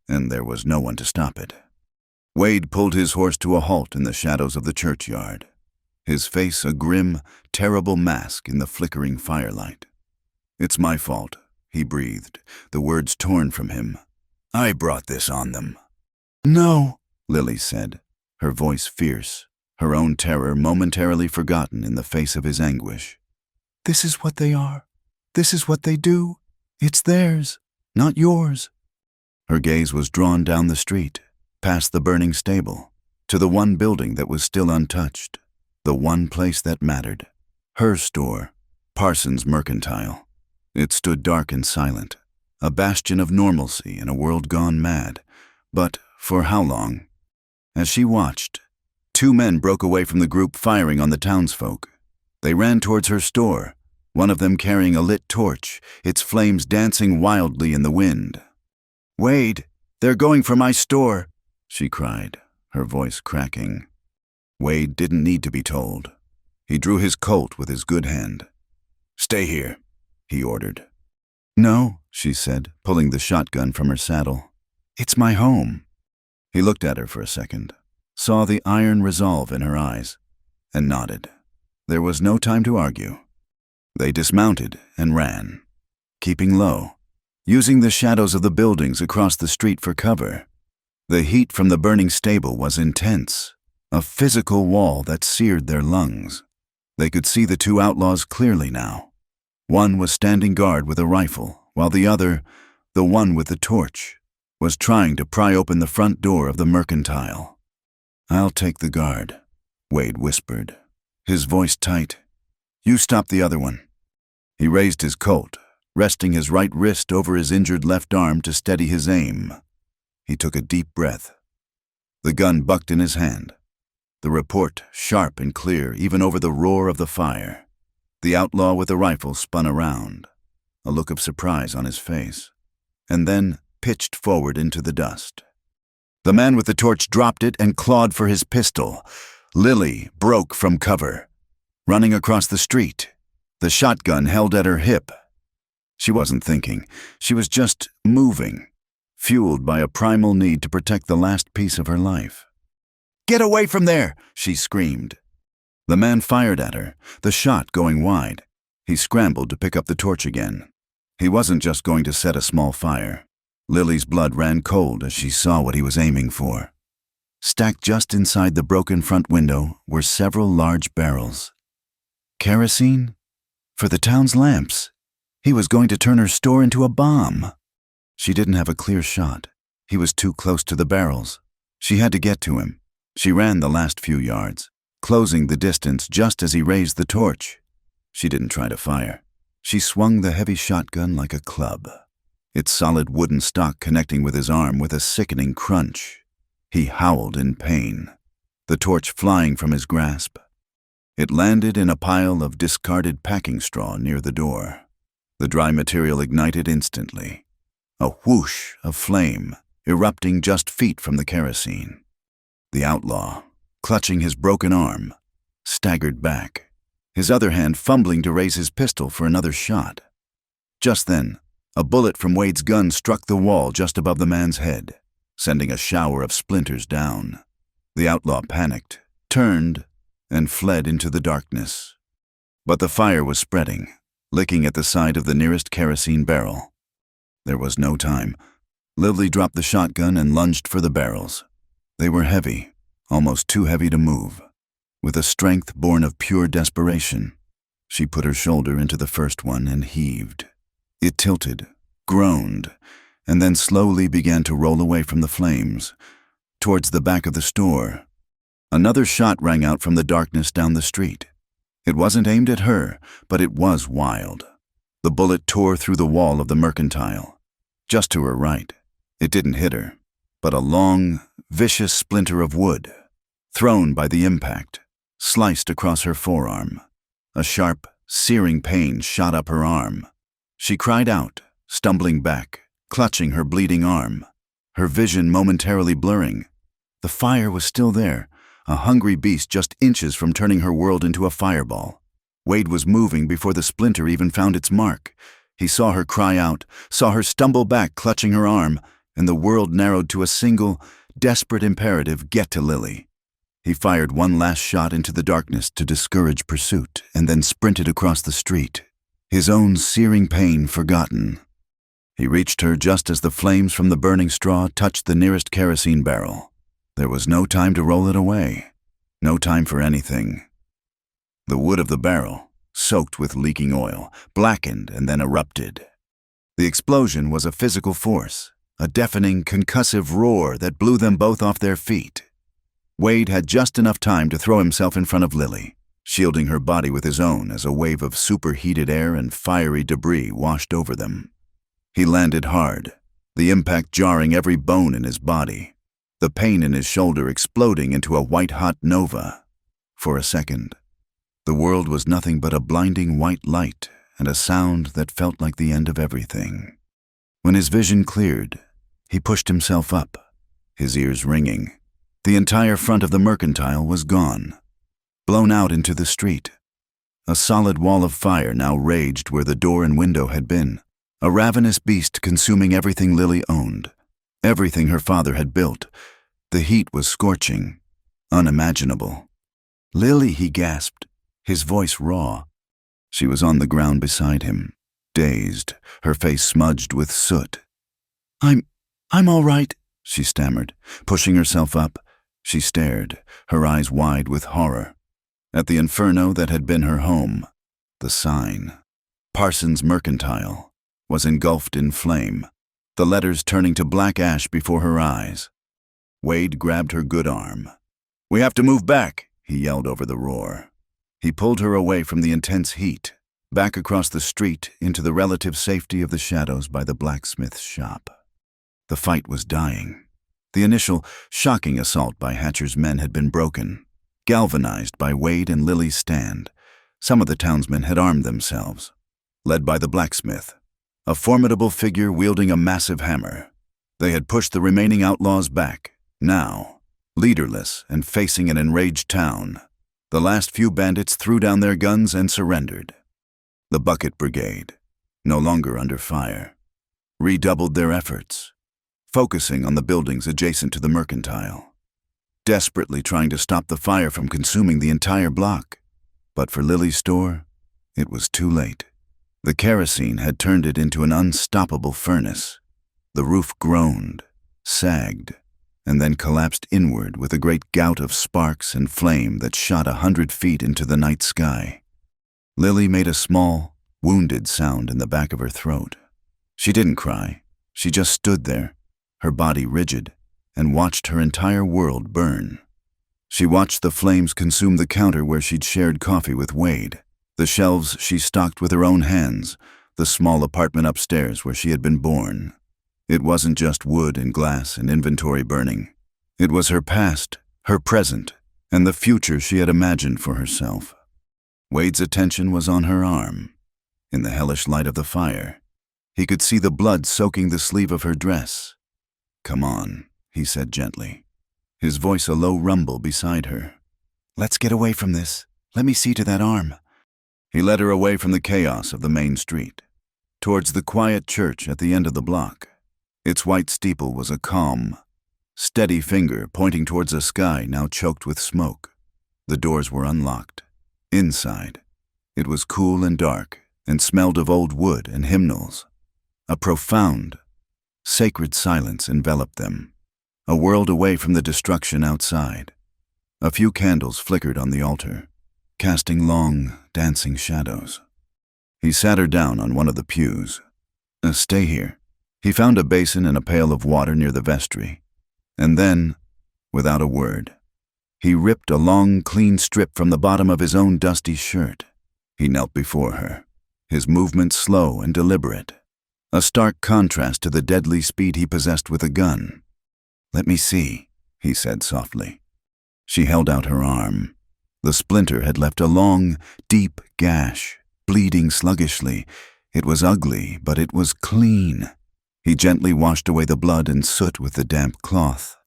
and there was no one to stop it. Wade pulled his horse to a halt in the shadows of the churchyard, his face a grim, terrible mask in the flickering firelight. "It's my fault," he breathed, the words torn from him. "I brought this on them." "No," Lily said, her voice fierce, her own terror momentarily forgotten in the face of his anguish. "This is what they are. This is what they do. It's theirs, not yours." Her gaze was drawn down the street, past the burning stable, to the one building that was still untouched, the one place that mattered. Her store, Parsons Mercantile. It stood dark and silent, a bastion of normalcy in a world gone mad. But for how long? As she watched, two men broke away from the group firing on the townsfolk. They ran towards her store, one of them carrying a lit torch, its flames dancing wildly in the wind. "Wade, they're going for my store," she cried, her voice cracking. Wade didn't need to be told. He drew his Colt with his good hand. "Stay here," he ordered. "No," she said, pulling the shotgun from her saddle. "It's my home." He looked at her for a second, saw the iron resolve in her eyes, and nodded. There was no time to argue. They dismounted and ran, keeping low, using the shadows of the buildings across the street for cover. The heat from the burning stable was intense, a physical wall that seared their lungs. They could see the two outlaws clearly now. One was standing guard with a rifle, while the other, the one with the torch, was trying to pry open the front door of the Mercantile. "I'll take the guard," Wade whispered, his voice tight. "You stop the other one." He raised his Colt, resting his right wrist over his injured left arm to steady his aim. He took a deep breath. The gun bucked in his hand, the report sharp and clear even over the roar of the fire. The outlaw with the rifle spun around, a look of surprise on his face, and then pitched forward into the dust. The man with the torch dropped it and clawed for his pistol. Lily broke from cover, running across the street, the shotgun held at her hip. She wasn't thinking, she was just moving, fueled by a primal need to protect the last piece of her life. "Get away from there!" she screamed. The man fired at her, the shot going wide. He scrambled to pick up the torch again. He wasn't just going to set a small fire. Lily's blood ran cold as she saw what he was aiming for. Stacked just inside the broken front window were several large barrels. Kerosene? For the town's lamps. He was going to turn her store into a bomb. She didn't have a clear shot. He was too close to the barrels. She had to get to him. She ran the last few yards, closing the distance just as he raised the torch. She didn't try to fire. She swung the heavy shotgun like a club, its solid wooden stock connecting with his arm with a sickening crunch. He howled in pain, the torch flying from his grasp. It landed in a pile of discarded packing straw near the door. The dry material ignited instantly, a whoosh of flame erupting just feet from the kerosene. The outlaw, clutching his broken arm, staggered back, his other hand fumbling to raise his pistol for another shot. Just then, a bullet from Wade's gun struck the wall just above the man's head, sending a shower of splinters down. The outlaw panicked, turned, and fled into the darkness. But the fire was spreading, licking at the side of the nearest kerosene barrel. There was no time. Lily dropped the shotgun and lunged for the barrels. They were heavy, almost too heavy to move. With a strength born of pure desperation, she put her shoulder into the first one and heaved. It tilted, groaned, and then slowly began to roll away from the flames, towards the back of the store. Another shot rang out from the darkness down the street. It wasn't aimed at her, but it was wild. The bullet tore through the wall of the mercantile. Just to her right, it didn't hit her, but a long, vicious splinter of wood, thrown by the impact, sliced across her forearm. A sharp, searing pain shot up her arm. She cried out, stumbling back, clutching her bleeding arm, her vision momentarily blurring. The fire was still there, a hungry beast just inches from turning her world into a fireball. Wade was moving before the splinter even found its mark. He saw her cry out, saw her stumble back clutching her arm, and the world narrowed to a single, desperate imperative: get to Lily. He fired one last shot into the darkness to discourage pursuit and then sprinted across the street, his own searing pain forgotten. He reached her just as the flames from the burning straw touched the nearest kerosene barrel. There was no time to roll it away, no time for anything. The wood of the barrel, soaked with leaking oil, blackened and then erupted. The explosion was a physical force, a deafening, concussive roar that blew them both off their feet. Wade had just enough time to throw himself in front of Lily, shielding her body with his own as a wave of superheated air and fiery debris washed over them. He landed hard, the impact jarring every bone in his body, the pain in his shoulder exploding into a white-hot nova. For a second, the world was nothing but a blinding white light and a sound that felt like the end of everything. When his vision cleared, he pushed himself up, his ears ringing. The entire front of the mercantile was gone, blown out into the street. A solid wall of fire now raged where the door and window had been, a ravenous beast consuming everything Lily owned, everything her father had built. The heat was scorching, unimaginable. "Lily," he gasped, his voice raw. She was on the ground beside him, dazed, her face smudged with soot. I'm all right," she stammered, pushing herself up. She stared, her eyes wide with horror, at the inferno that had been her home. The sign, Parsons Mercantile, was engulfed in flame, the letters turning to black ash before her eyes. Wade grabbed her good arm. "We have to move back," he yelled over the roar. He pulled her away from the intense heat, back across the street into the relative safety of the shadows by the blacksmith's shop. The fight was dying. The initial, shocking assault by Hatcher's men had been broken, galvanized by Wade and Lily's stand. Some of the townsmen had armed themselves, led by the blacksmith, a formidable figure wielding a massive hammer. They had pushed the remaining outlaws back. Now, leaderless and facing an enraged town, the last few bandits threw down their guns and surrendered. The Bucket Brigade, no longer under fire, redoubled their efforts, focusing on the buildings adjacent to the mercantile, desperately trying to stop the fire from consuming the entire block. But for Lily's store, it was too late. The kerosene had turned it into an unstoppable furnace. The roof groaned, sagged, and then collapsed inward with a great gout of sparks and flame that shot 100 feet into the night sky. Lily made a small, wounded sound in the back of her throat. She didn't cry. She just stood there, her body rigid, and watched her entire world burn. She watched the flames consume the counter where she'd shared coffee with Wade, the shelves she stocked with her own hands, the small apartment upstairs where she had been born. It wasn't just wood and glass and inventory burning. It was her past, her present, and the future she had imagined for herself. Wade's attention was on her arm. In the hellish light of the fire, he could see the blood soaking the sleeve of her dress. "Come on," he said gently, his voice a low rumble beside her. "Let's get away from this. Let me see to that arm." He led her away from the chaos of the main street, towards the quiet church at the end of the block. Its white steeple was a calm, steady finger pointing towards a sky now choked with smoke. The doors were unlocked. Inside, it was cool and dark and smelled of old wood and hymnals. A profound, sacred silence enveloped them, a world away from the destruction outside. A few candles flickered on the altar, casting long, dancing shadows. He sat her down on one of the pews. Stay here." He found a basin and a pail of water near the vestry. And then, without a word, he ripped a long, clean strip from the bottom of his own dusty shirt. He knelt before her, his movements slow and deliberate, a stark contrast to the deadly speed he possessed with a gun. "Let me see," he said softly. She held out her arm. The splinter had left a long, deep gash, bleeding sluggishly. It was ugly, but it was clean. He gently washed away the blood and soot with the damp cloth.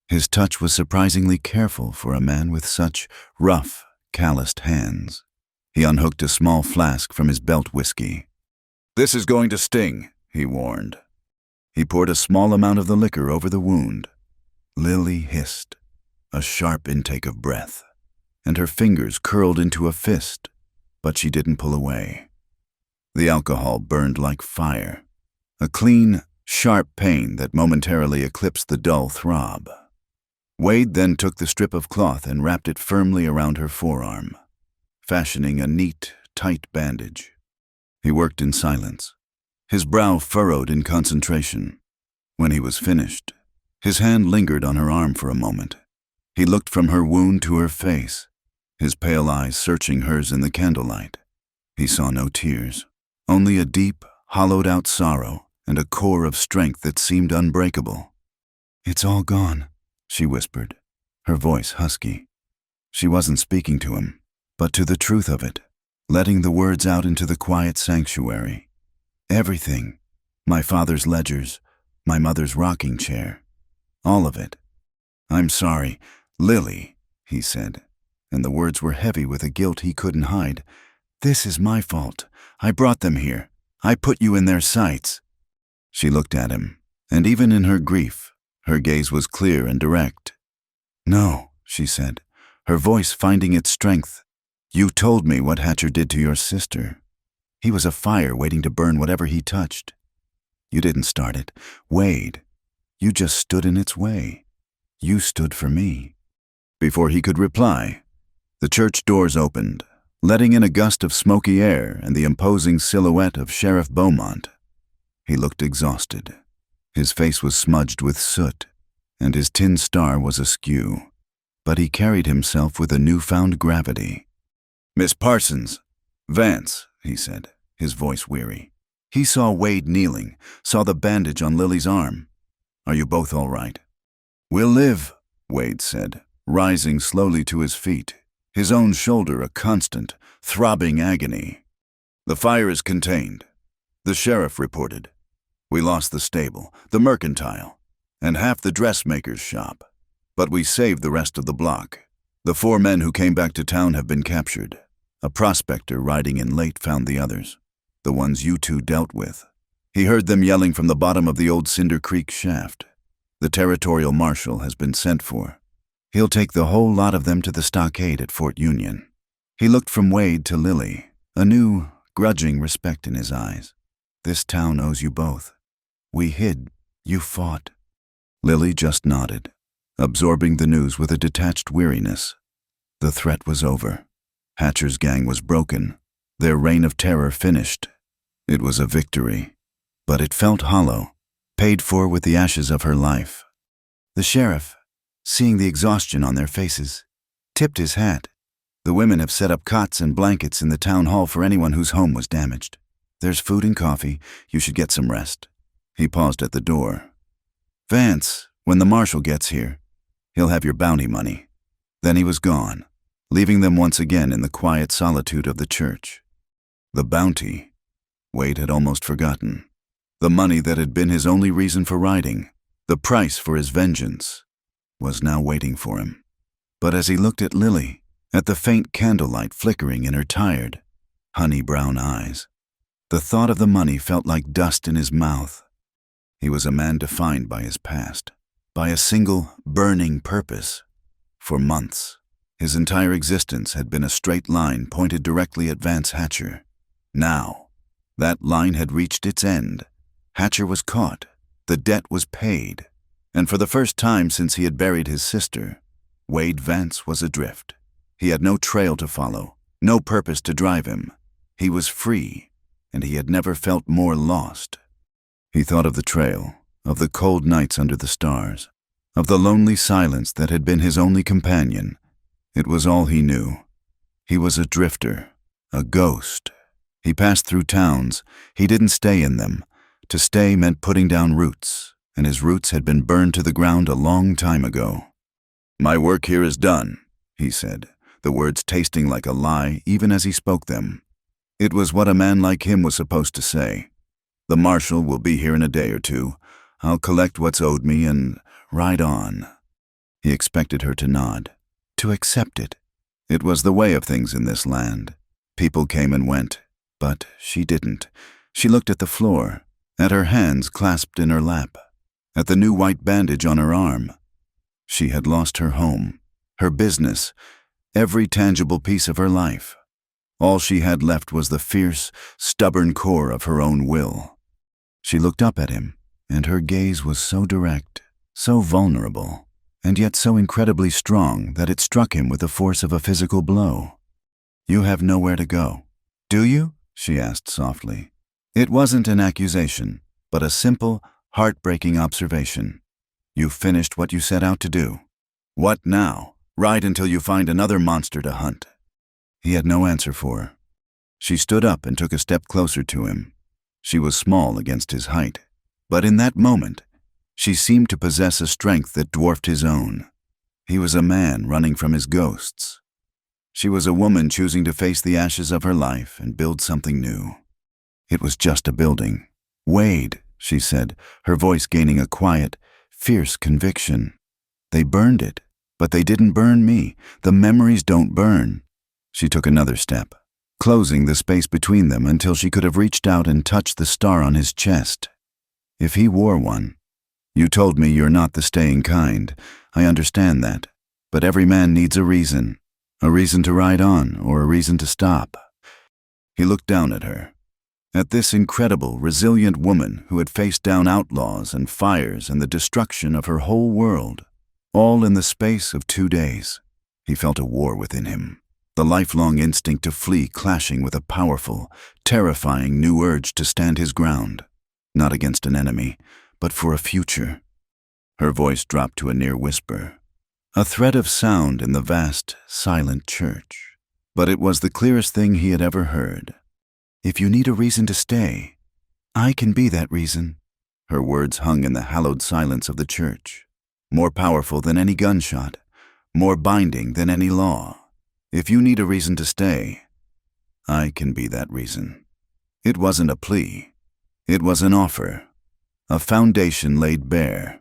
His touch was surprisingly careful for a man with such rough, calloused hands. He unhooked a small flask from his belt whiskey. "This is going to sting," he warned. He poured a small amount of the liquor over the wound. Lily hissed, a sharp intake of breath, and her fingers curled into a fist, but she didn't pull away. The alcohol burned like fire, a clean, sharp pain that momentarily eclipsed the dull throb. Wade then took the strip of cloth and wrapped it firmly around her forearm, fashioning a neat, tight bandage. He worked in silence, his brow furrowed in concentration. When he was finished, his hand lingered on her arm for a moment. He looked from her wound to her face, his pale eyes searching hers in the candlelight. He saw no tears, only a deep, hollowed-out sorrow and a core of strength that seemed unbreakable. "It's all gone," she whispered, her voice husky. She wasn't speaking to him, but to the truth of it, letting the words out into the quiet sanctuary. "Everything. My father's ledgers, my mother's rocking chair. All of it. I'm sorry, Lily," he said, and the words were heavy with a guilt he couldn't hide. "This is my fault. I brought them here. I put you in their sights." She looked at him, and even in her grief, her gaze was clear and direct. "No," she said, her voice finding its strength. "You told me what Hatcher did to your sister. He was a fire waiting to burn whatever he touched. You didn't start it, Wade. You just stood in its way. You stood for me." Before he could reply, the church doors opened, letting in a gust of smoky air and the imposing silhouette of Sheriff Beaumont. He looked exhausted. His face was smudged with soot, and his tin star was askew, but he carried himself with a newfound gravity. "Miss Parsons, Vance," he said, his voice weary. He saw Wade kneeling, saw the bandage on Lily's arm. "Are you both all right?" "We'll live," Wade said, rising slowly to his feet, his own shoulder a constant, throbbing agony. "The fire is contained," the sheriff reported. "We lost the stable, the mercantile, and half the dressmaker's shop, but we saved the rest of the block. The 4 men who came back to town have been captured. A prospector riding in late found the others, the ones you two dealt with. He heard them yelling from the bottom of the old Cinder Creek shaft. The territorial marshal has been sent for. He'll take the whole lot of them to the stockade at Fort Union." He looked from Wade to Lily, a new, grudging respect in his eyes. "This town owes you both. We hid, you fought." Lily just nodded, absorbing the news with a detached weariness. The threat was over. Hatcher's gang was broken, their reign of terror finished. It was a victory, but it felt hollow, paid for with the ashes of her life. The sheriff, seeing the exhaustion on their faces, tipped his hat. "The women have set up cots and blankets in the town hall for anyone whose home was damaged. There's food and coffee. You should get some rest." He paused at the door. "Vance, when the marshal gets here, he'll have your bounty money." Then he was gone, leaving them once again in the quiet solitude of the church. The bounty, Wade had almost forgotten. The money that had been his only reason for riding, the price for his vengeance, was now waiting for him. But as he looked at Lily, at the faint candlelight flickering in her tired, honey-brown eyes, the thought of the money felt like dust in his mouth. He was a man defined by his past, by a single, burning purpose. For months, his entire existence had been a straight line pointed directly at Vance Hatcher. Now, that line had reached its end. Hatcher was caught, the debt was paid, and for the first time since he had buried his sister, Wade Vance was adrift. He had no trail to follow, no purpose to drive him. He was free, and he had never felt more lost. He thought of the trail, of the cold nights under the stars, of the lonely silence that had been his only companion. It was all he knew. He was a drifter, a ghost. He passed through towns. He didn't stay in them. To stay meant putting down roots, and his roots had been burned to the ground a long time ago. "My work here is done," he said, the words tasting like a lie even as he spoke them. It was what a man like him was supposed to say. "The marshal will be here in a day or two. I'll collect what's owed me and ride on." He expected her to nod, to accept it. It was the way of things in this land. People came and went, but she didn't. She looked at the floor, at her hands clasped in her lap, at the new white bandage on her arm. She had lost her home, her business, every tangible piece of her life. All she had left was the fierce, stubborn core of her own will. She looked up at him, and her gaze was so direct, so vulnerable, and yet so incredibly strong that it struck him with the force of a physical blow. "You have nowhere to go, do you?" she asked softly. It wasn't an accusation, but a simple, heartbreaking observation. "You finished what you set out to do. What now? Ride until you find another monster to hunt." He had no answer for her. She stood up and took a step closer to him. She was small against his height, but in that moment, she seemed to possess a strength that dwarfed his own. He was a man running from his ghosts. She was a woman choosing to face the ashes of her life and build something new. It was just a building. "Wade," she said, her voice gaining a quiet, fierce conviction. "They burned it, but they didn't burn me. The memories don't burn." She took another step, closing the space between them until she could have reached out and touched the star on his chest. If he wore one. "You told me you're not the staying kind. I understand that. But every man needs a reason to ride on or a reason to stop." He looked down at her, at this incredible, resilient woman who had faced down outlaws and fires and the destruction of her whole world, all in the space of 2 days. He felt a war within him, the lifelong instinct to flee clashing with a powerful, terrifying new urge to stand his ground, not against an enemy, but for a future. Her voice dropped to a near whisper, a thread of sound in the vast, silent church. But it was the clearest thing he had ever heard. "If you need a reason to stay, I can be that reason." Her words hung in the hallowed silence of the church, more powerful than any gunshot, more binding than any law. "If you need a reason to stay, I can be that reason." It wasn't a plea. It was an offer, a foundation laid bare,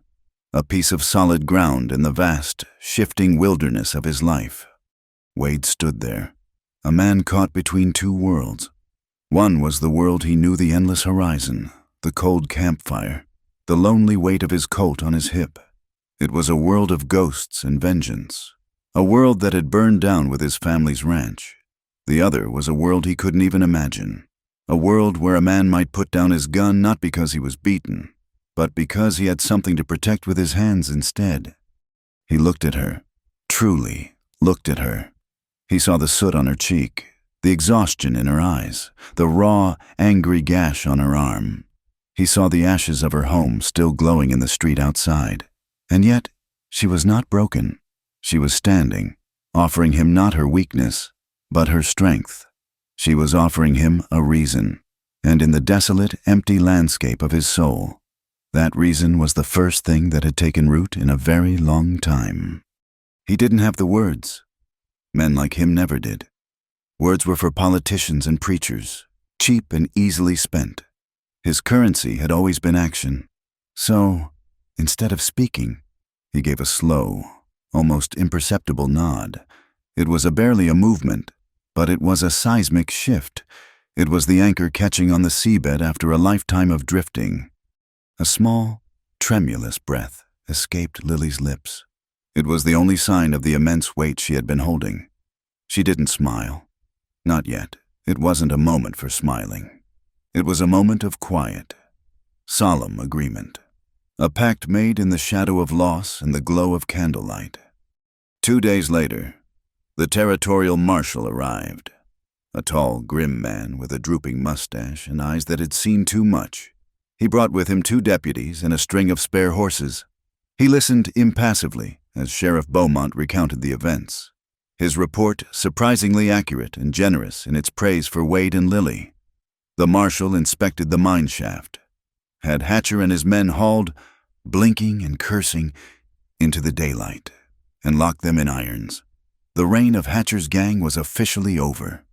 a piece of solid ground in the vast, shifting wilderness of his life. Wade stood there, a man caught between two worlds. One was the world he knew, the endless horizon, the cold campfire, the lonely weight of his coat on his hip. It was a world of ghosts and vengeance, a world that had burned down with his family's ranch. The other was a world he couldn't even imagine, a world where a man might put down his gun not because he was beaten, but because he had something to protect with his hands instead. He looked at her, truly looked at her. He saw the soot on her cheek, the exhaustion in her eyes, the raw, angry gash on her arm. He saw the ashes of her home still glowing in the street outside. And yet, she was not broken. She was standing, offering him not her weakness, but her strength. She was offering him a reason, and in the desolate, empty landscape of his soul, that reason was the first thing that had taken root in a very long time. He didn't have the words. Men like him never did. Words were for politicians and preachers, cheap and easily spent. His currency had always been action. So, instead of speaking, he gave a slow, almost imperceptible nod. It was barely a movement, but it was a seismic shift. It was the anchor catching on the seabed after a lifetime of drifting. A small, tremulous breath escaped Lily's lips. It was the only sign of the immense weight she had been holding. She didn't smile. Not yet. It wasn't a moment for smiling. It was a moment of quiet, solemn agreement. A pact made in the shadow of loss and the glow of candlelight. 2 days later, the territorial marshal arrived. A tall, grim man with a drooping mustache and eyes that had seen too much. He brought with him 2 deputies and a string of spare horses. He listened impassively as Sheriff Beaumont recounted the events. His report surprisingly accurate and generous in its praise for Wade and Lily. The marshal inspected the mine shaft. Had Hatcher and his men hauled, blinking and cursing, into the daylight and locked them in irons. The reign of Hatcher's gang was officially over.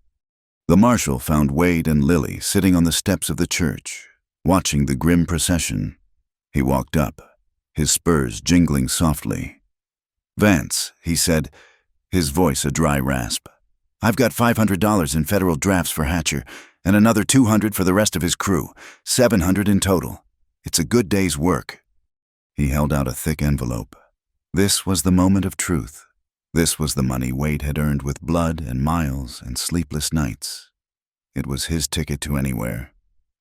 The marshal found Wade and Lily sitting on the steps of the church, watching the grim procession. He walked up, his spurs jingling softly. "Vance," he said, his voice a dry rasp. "I've got $500 in federal drafts for Hatcher, and another $200 for the rest of his crew, $700 in total. It's a good day's work." He held out a thick envelope. This was the moment of truth. This was the money Wade had earned with blood and miles and sleepless nights. It was his ticket to anywhere.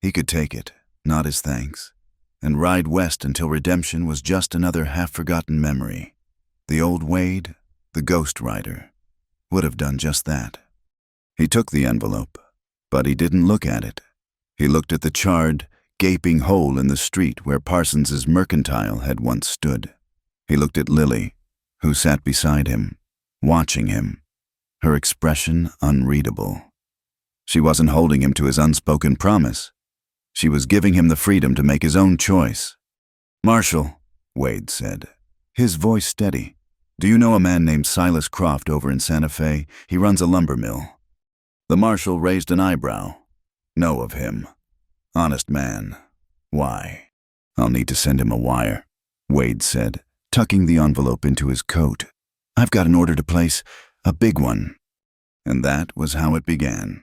He could take it, not as thanks, and ride west until redemption was just another half-forgotten memory. The old Wade, the ghost rider, would have done just that. He took the envelope, but he didn't look at it. He looked at the charred, gaping hole in the street where Parsons's mercantile had once stood. He looked at Lily, who sat beside him, watching him, her expression unreadable. She wasn't holding him to his unspoken promise. She was giving him the freedom to make his own choice. "Marshal," Wade said, his voice steady, "do you know a man named Silas Croft over in Santa Fe? He runs a lumber mill." The marshal raised an eyebrow. "Know of him. Honest man. Why?" "I'll need to send him a wire," Wade said, tucking the envelope into his coat. "I've got an order to place, a big one." And that was how it began.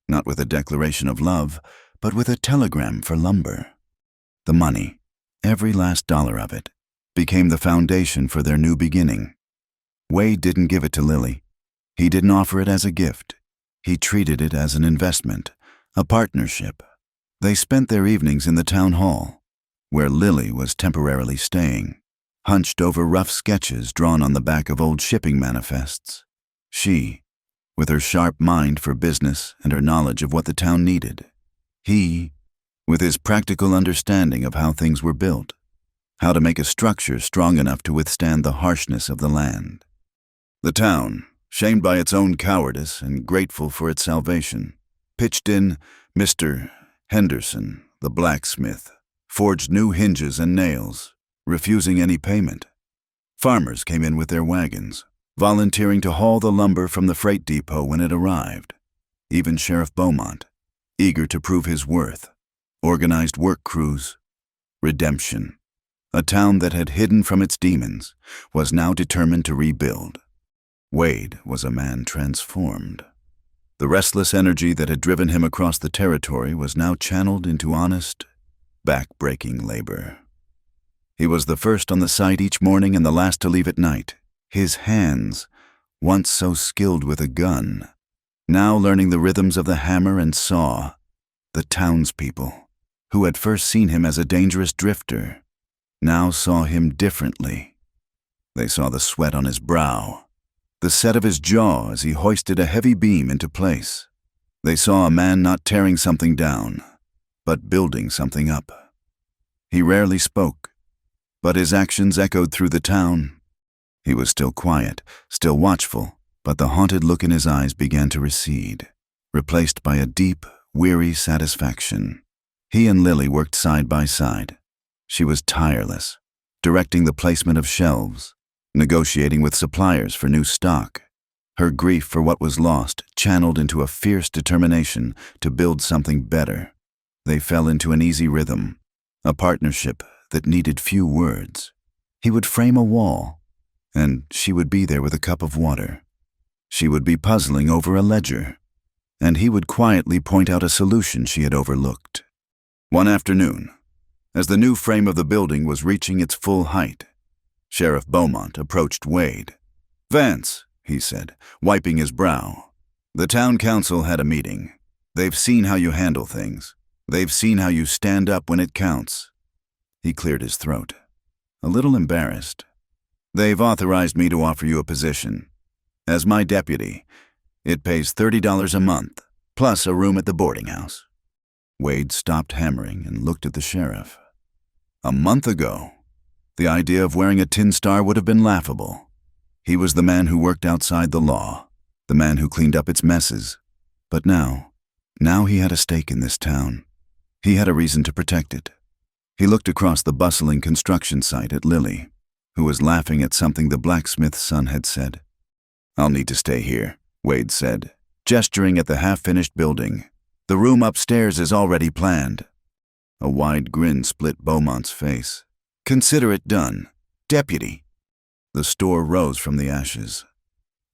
Not with a declaration of love, but with a telegram for lumber. The money, every last dollar of it, became the foundation for their new beginning. Wade didn't give it to Lily. He didn't offer it as a gift. He treated it as an investment, a partnership. They spent their evenings in the town hall, where Lily was temporarily staying, hunched over rough sketches drawn on the back of old shipping manifests. She, with her sharp mind for business and her knowledge of what the town needed. He, with his practical understanding of how things were built, how to make a structure strong enough to withstand the harshness of the land. The town, shamed by its own cowardice and grateful for its salvation, pitched in Mr. Henderson, the blacksmith, forged new hinges and nails, refusing any payment. Farmers came in with their wagons, volunteering to haul the lumber from the freight depot when it arrived. Even Sheriff Beaumont, eager to prove his worth, organized work crews. Redemption. A town that had hidden from its demons was now determined to rebuild. Wade was a man transformed. The restless energy that had driven him across the territory was now channeled into honest, back-breaking labor. He was the first on the site each morning and the last to leave at night. His hands, once so skilled with a gun, now learning the rhythms of the hammer and saw. The townspeople, who had first seen him as a dangerous drifter, now saw him differently. They saw the sweat on his brow, the set of his jaw as he hoisted a heavy beam into place. They saw a man not tearing something down, but building something up. He rarely spoke, but his actions echoed through the town. He was still quiet, still watchful, but the haunted look in his eyes began to recede, replaced by a deep, weary satisfaction. He and Lily worked side by side. She was tireless, directing the placement of shelves, negotiating with suppliers for new stock. Her grief for what was lost channeled into a fierce determination to build something better. They fell into an easy rhythm, a partnership that needed few words. He would frame a wall, and she would be there with a cup of water. She would be puzzling over a ledger, and he would quietly point out a solution she had overlooked. One afternoon, as the new frame of the building was reaching its full height, Sheriff Beaumont approached Wade. "Vance," he said, wiping his brow, "the town council had a meeting. They've seen how you handle things. They've seen how you stand up when it counts." He cleared his throat, a little embarrassed. They've authorized me to offer you a position. As my deputy, it pays $30 a month, plus a room at the boarding house. Wade stopped hammering and looked at the sheriff. A month ago, the idea of wearing a tin star would have been laughable. He was the man who worked outside the law, the man who cleaned up its messes. But now he had a stake in this town. He had a reason to protect it. He looked across the bustling construction site at Lily, who was laughing at something the blacksmith's son had said. "I'll need to stay here," Wade said, gesturing at the half-finished building. "The room upstairs is already planned." A wide grin split Beaumont's face. "Consider it done, deputy." The store rose from the ashes,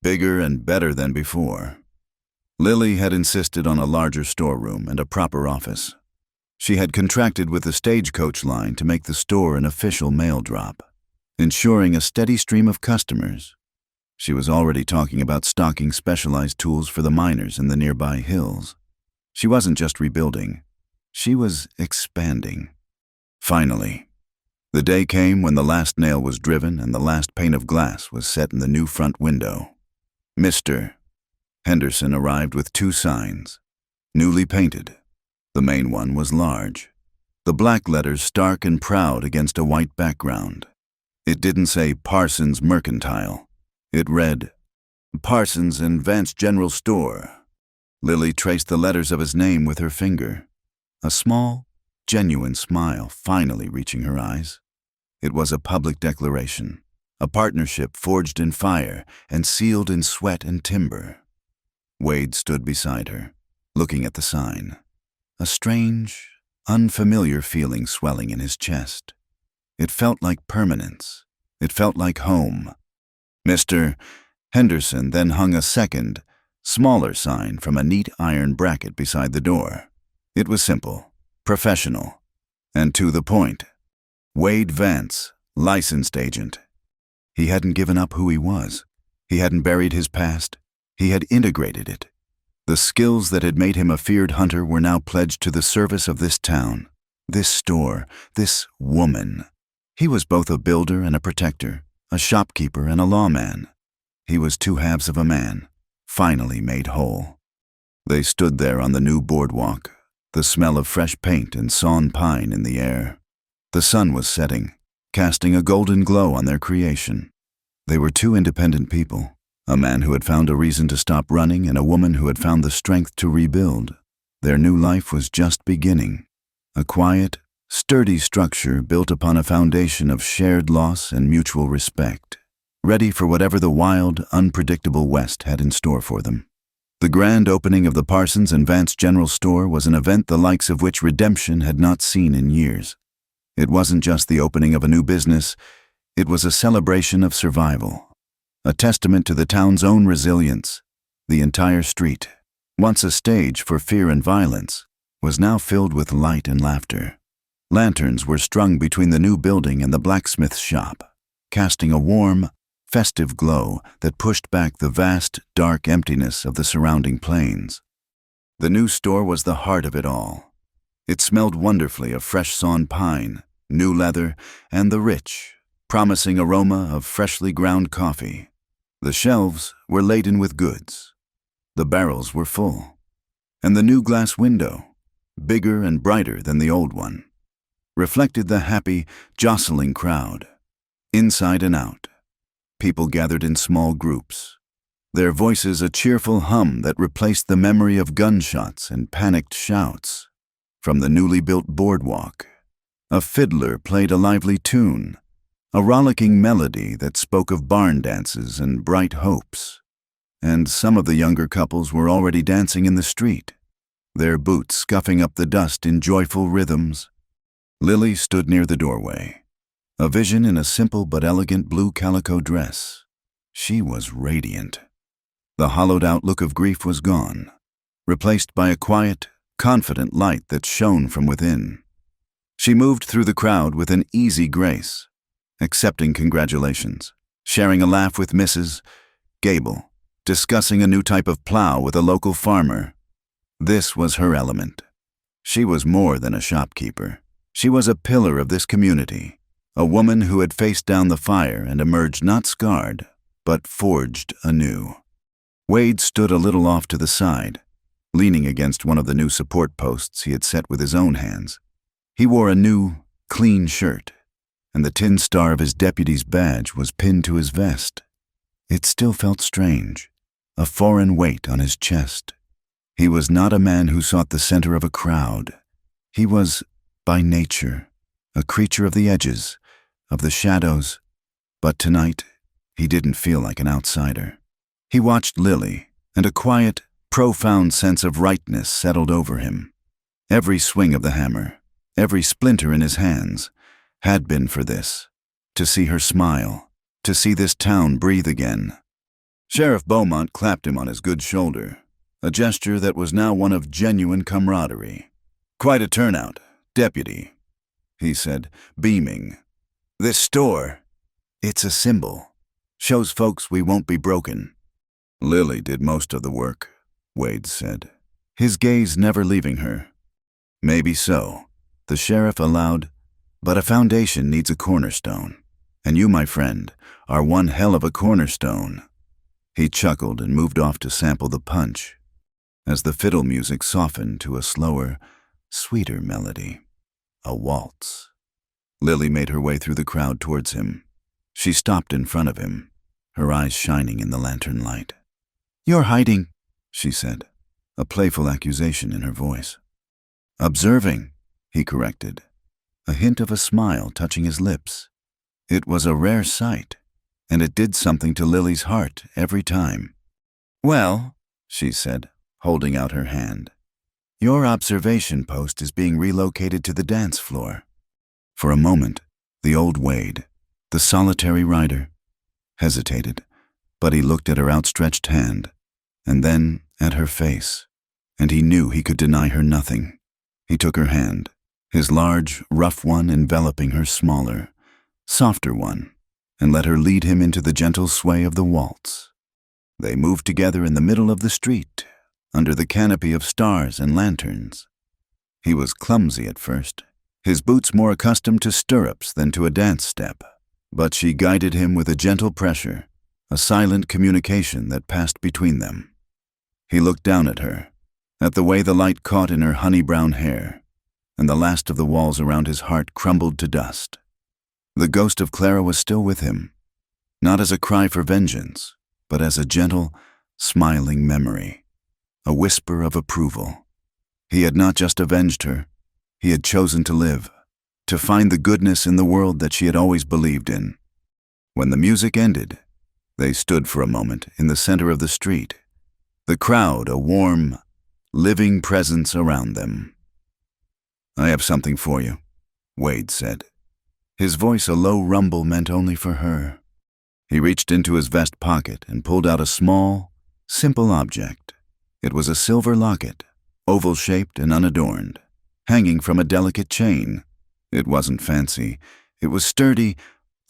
bigger and better than before. Lily had insisted on a larger storeroom and a proper office. She had contracted with the stagecoach line to make the store an official mail drop, ensuring a steady stream of customers. She was already talking about stocking specialized tools for the miners in the nearby hills. She wasn't just rebuilding, she was expanding. Finally, the day came when the last nail was driven and the last pane of glass was set in the new front window. Mr. Henderson arrived with 2 signs, newly painted. The main one was large, the black letters stark and proud against a white background. It didn't say Parsons Mercantile. It read, Parsons and Vance General Store. Lily traced the letters of his name with her finger, a small, genuine smile finally reaching her eyes. It was a public declaration, a partnership forged in fire and sealed in sweat and timber. Wade stood beside her, looking at the sign, a strange, unfamiliar feeling swelling in his chest. It felt like permanence. It felt like home. Mr. Henderson then hung a second, smaller sign from a neat iron bracket beside the door. It was simple, professional, and to the point. Wade Vance, licensed agent. He hadn't given up who he was. He hadn't buried his past. He had integrated it. The skills that had made him a feared hunter were now pledged to the service of this town, this store, this woman. He was both a builder and a protector, a shopkeeper and a lawman. He was 2 halves of a man, finally made whole. They stood there on the new boardwalk, the smell of fresh paint and sawn pine in the air. The sun was setting, casting a golden glow on their creation. They were 2 independent people, a man who had found a reason to stop running and a woman who had found the strength to rebuild. Their new life was just beginning, a quiet, sturdy structure built upon a foundation of shared loss and mutual respect, ready for whatever the wild, unpredictable West had in store for them. The grand opening of the Parsons and Vance General Store was an event the likes of which Redemption had not seen in years. It wasn't just the opening of a new business, it was a celebration of survival, a testament to the town's own resilience. The entire street, once a stage for fear and violence, was now filled with light and laughter. Lanterns were strung between the new building and the blacksmith's shop, casting a warm, festive glow that pushed back the vast, dark emptiness of the surrounding plains. The new store was the heart of it all. It smelled wonderfully of fresh sawn pine, new leather, and the rich, promising aroma of freshly ground coffee. The shelves were laden with goods. The barrels were full. And the new glass window, bigger and brighter than the old one, reflected the happy, jostling crowd. Inside and out, people gathered in small groups, their voices a cheerful hum that replaced the memory of gunshots and panicked shouts. From the newly built boardwalk, a fiddler played a lively tune, a rollicking melody that spoke of barn dances and bright hopes. And some of the younger couples were already dancing in the street, their boots scuffing up the dust in joyful rhythms. Lily stood near the doorway, a vision in a simple but elegant blue calico dress. She was radiant. The hollowed-out look of grief was gone, replaced by a quiet, confident light that shone from within. She moved through the crowd with an easy grace, accepting congratulations, sharing a laugh with Mrs. Gable, discussing a new type of plow with a local farmer. This was her element. She was more than a shopkeeper. She was a pillar of this community, A woman who had faced down the fire and emerged not scarred, but forged anew. Wade stood a little off to the side, leaning against one of the new support posts he had set with his own hands. He wore a new, clean shirt, and the tin star of his deputy's badge was pinned to his vest. It still felt strange, a foreign weight on his chest. He was not a man who sought the center of a crowd. He was, by nature, a creature of the edges, of the shadows, but tonight he didn't feel like an outsider. He watched Lily, and a quiet, profound sense of rightness settled over him. Every swing of the hammer, every splinter in his hands, had been for this, to see her smile, to see this town breathe again. Sheriff Beaumont clapped him on his good shoulder, a gesture that was now one of genuine camaraderie. "Quite a turnout, deputy," he said, beaming. "This store, it's a symbol. Shows folks we won't be broken." "Lily did most of the work," Wade said, his gaze never leaving her. "Maybe so," the sheriff allowed, "but a foundation needs a cornerstone, and you, my friend, are one hell of a cornerstone." He chuckled and moved off to sample the punch, as the fiddle music softened to a slower, sweeter melody, a waltz. Lily made her way through the crowd towards him. She stopped in front of him, her eyes shining in the lantern light. "You're hiding," she said, a playful accusation in her voice. "Observing," he corrected, a hint of a smile touching his lips. It was a rare sight, and it did something to Lily's heart every time. "Well," she said, holding out her hand, "your observation post is being relocated to the dance floor." For a moment, the old Wade, the solitary rider, hesitated, but he looked at her outstretched hand, and then at her face, and he knew he could deny her nothing. He took her hand, his large, rough one enveloping her smaller, softer one, and let her lead him into the gentle sway of the waltz. They moved together in the middle of the street, under the canopy of stars and lanterns. He was clumsy at first, his boots more accustomed to stirrups than to a dance step, but she guided him with a gentle pressure, a silent communication that passed between them. He looked down at her, at the way the light caught in her honey-brown hair, and the last of the walls around his heart crumbled to dust. The ghost of Clara was still with him, not as a cry for vengeance, but as a gentle, smiling memory, a whisper of approval. He had not just avenged her, he had chosen to live, to find the goodness in the world that she had always believed in. When the music ended, they stood for a moment in the center of the street, the crowd a warm, living presence around them. "I have something for you," Wade said. His voice a low rumble meant only for her. He reached into his vest pocket and pulled out a small, simple object. It was a silver locket, oval-shaped and unadorned, hanging from a delicate chain. It wasn't fancy. It was sturdy,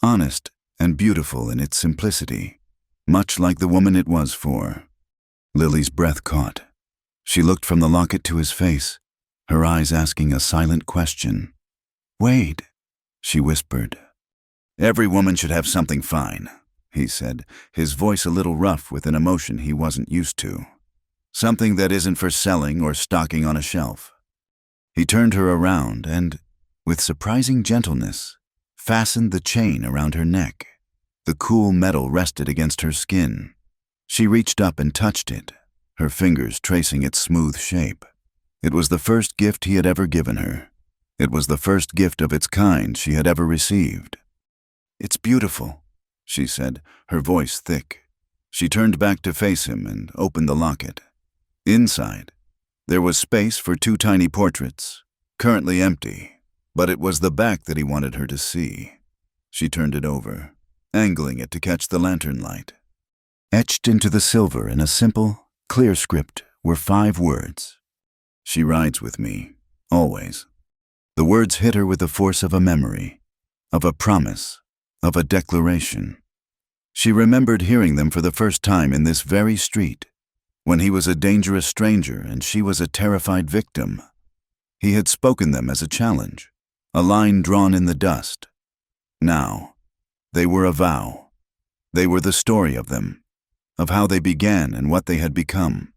honest, and beautiful in its simplicity, much like the woman it was for. Lily's breath caught. She looked from the locket to his face, her eyes asking a silent question. "Wade," she whispered. "Every woman should have something fine," he said, his voice a little rough with an emotion he wasn't used to. "Something that isn't for selling or stocking on a shelf." He turned her around and, with surprising gentleness, fastened the chain around her neck. The cool metal rested against her skin. She reached up and touched it, her fingers tracing its smooth shape. It was the first gift he had ever given her. It was the first gift of its kind she had ever received. "It's beautiful," she said, her voice thick. She turned back to face him and opened the locket. Inside, there was space for 2 tiny portraits, currently empty, but it was the back that he wanted her to see. She turned it over, angling it to catch the lantern light. Etched into the silver in a simple, clear script were 5 words. "She rides with me, always." The words hit her with the force of a memory, of a promise, of a declaration. She remembered hearing them for the first time in this very street, when he was a dangerous stranger and she was a terrified victim. He had spoken them as a challenge, a line drawn in the dust. Now, they were a vow. They were the story of them, of how they began and what they had become.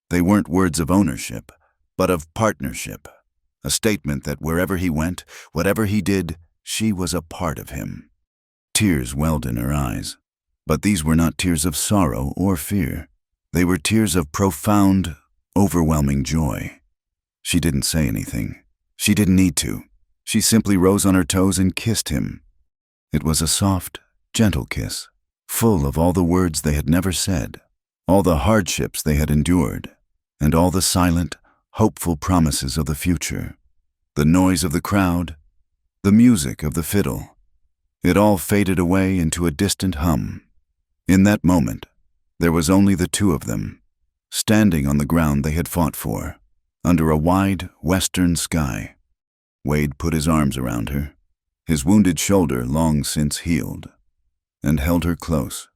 They weren't words of ownership, but of partnership, a statement that wherever he went, whatever he did, she was a part of him. Tears welled in her eyes, but these were not tears of sorrow or fear. They were tears of profound, overwhelming joy. She didn't say anything. She didn't need to. She simply rose on her toes and kissed him. It was a soft, gentle kiss, full of all the words they had never said, all the hardships they had endured, and all the silent, hopeful promises of the future. The noise of the crowd, the music of the fiddle, it all faded away into a distant hum. In that moment, there was only the two of them, standing on the ground they had fought for, under a wide, western sky. Wade put his arms around her, his wounded shoulder long since healed, and held her close.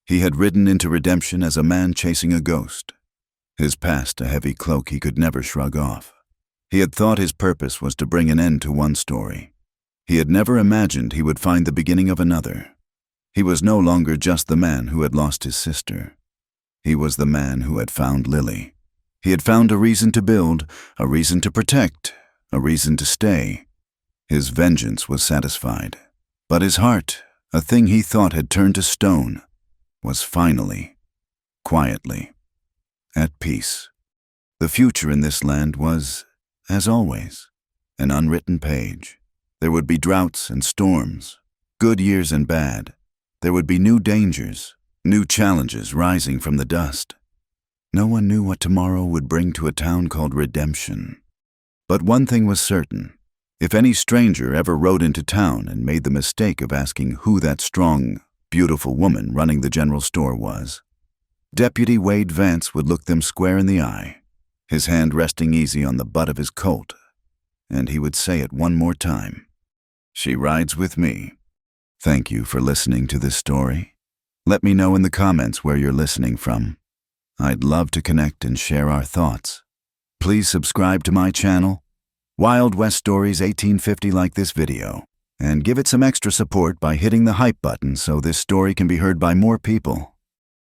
He had ridden into redemption as a man chasing a ghost, his past a heavy cloak he could never shrug off. He had thought his purpose was to bring an end to one story. He had never imagined he would find the beginning of another. He was no longer just the man who had lost his sister. He was the man who had found Lily. He had found a reason to build, a reason to protect, a reason to stay. His vengeance was satisfied, but his heart, a thing he thought had turned to stone, was finally, quietly, at peace. The future in this land was, as always, an unwritten page. There would be droughts and storms, good years and bad. There would be new dangers, new challenges rising from the dust. No one knew what tomorrow would bring to a town called Redemption. But one thing was certain. If any stranger ever rode into town and made the mistake of asking who that strong, beautiful woman running the general store was, Deputy Wade Vance would look them square in the eye, his hand resting easy on the butt of his Colt, and he would say it one more time. She rides with me. Thank you for listening to this story. Let me know in the comments where you're listening from. I'd love to connect and share our thoughts. Please subscribe to my channel, Wild West Stories 1850, like this video, and give it some extra support by hitting the hype button so this story can be heard by more people.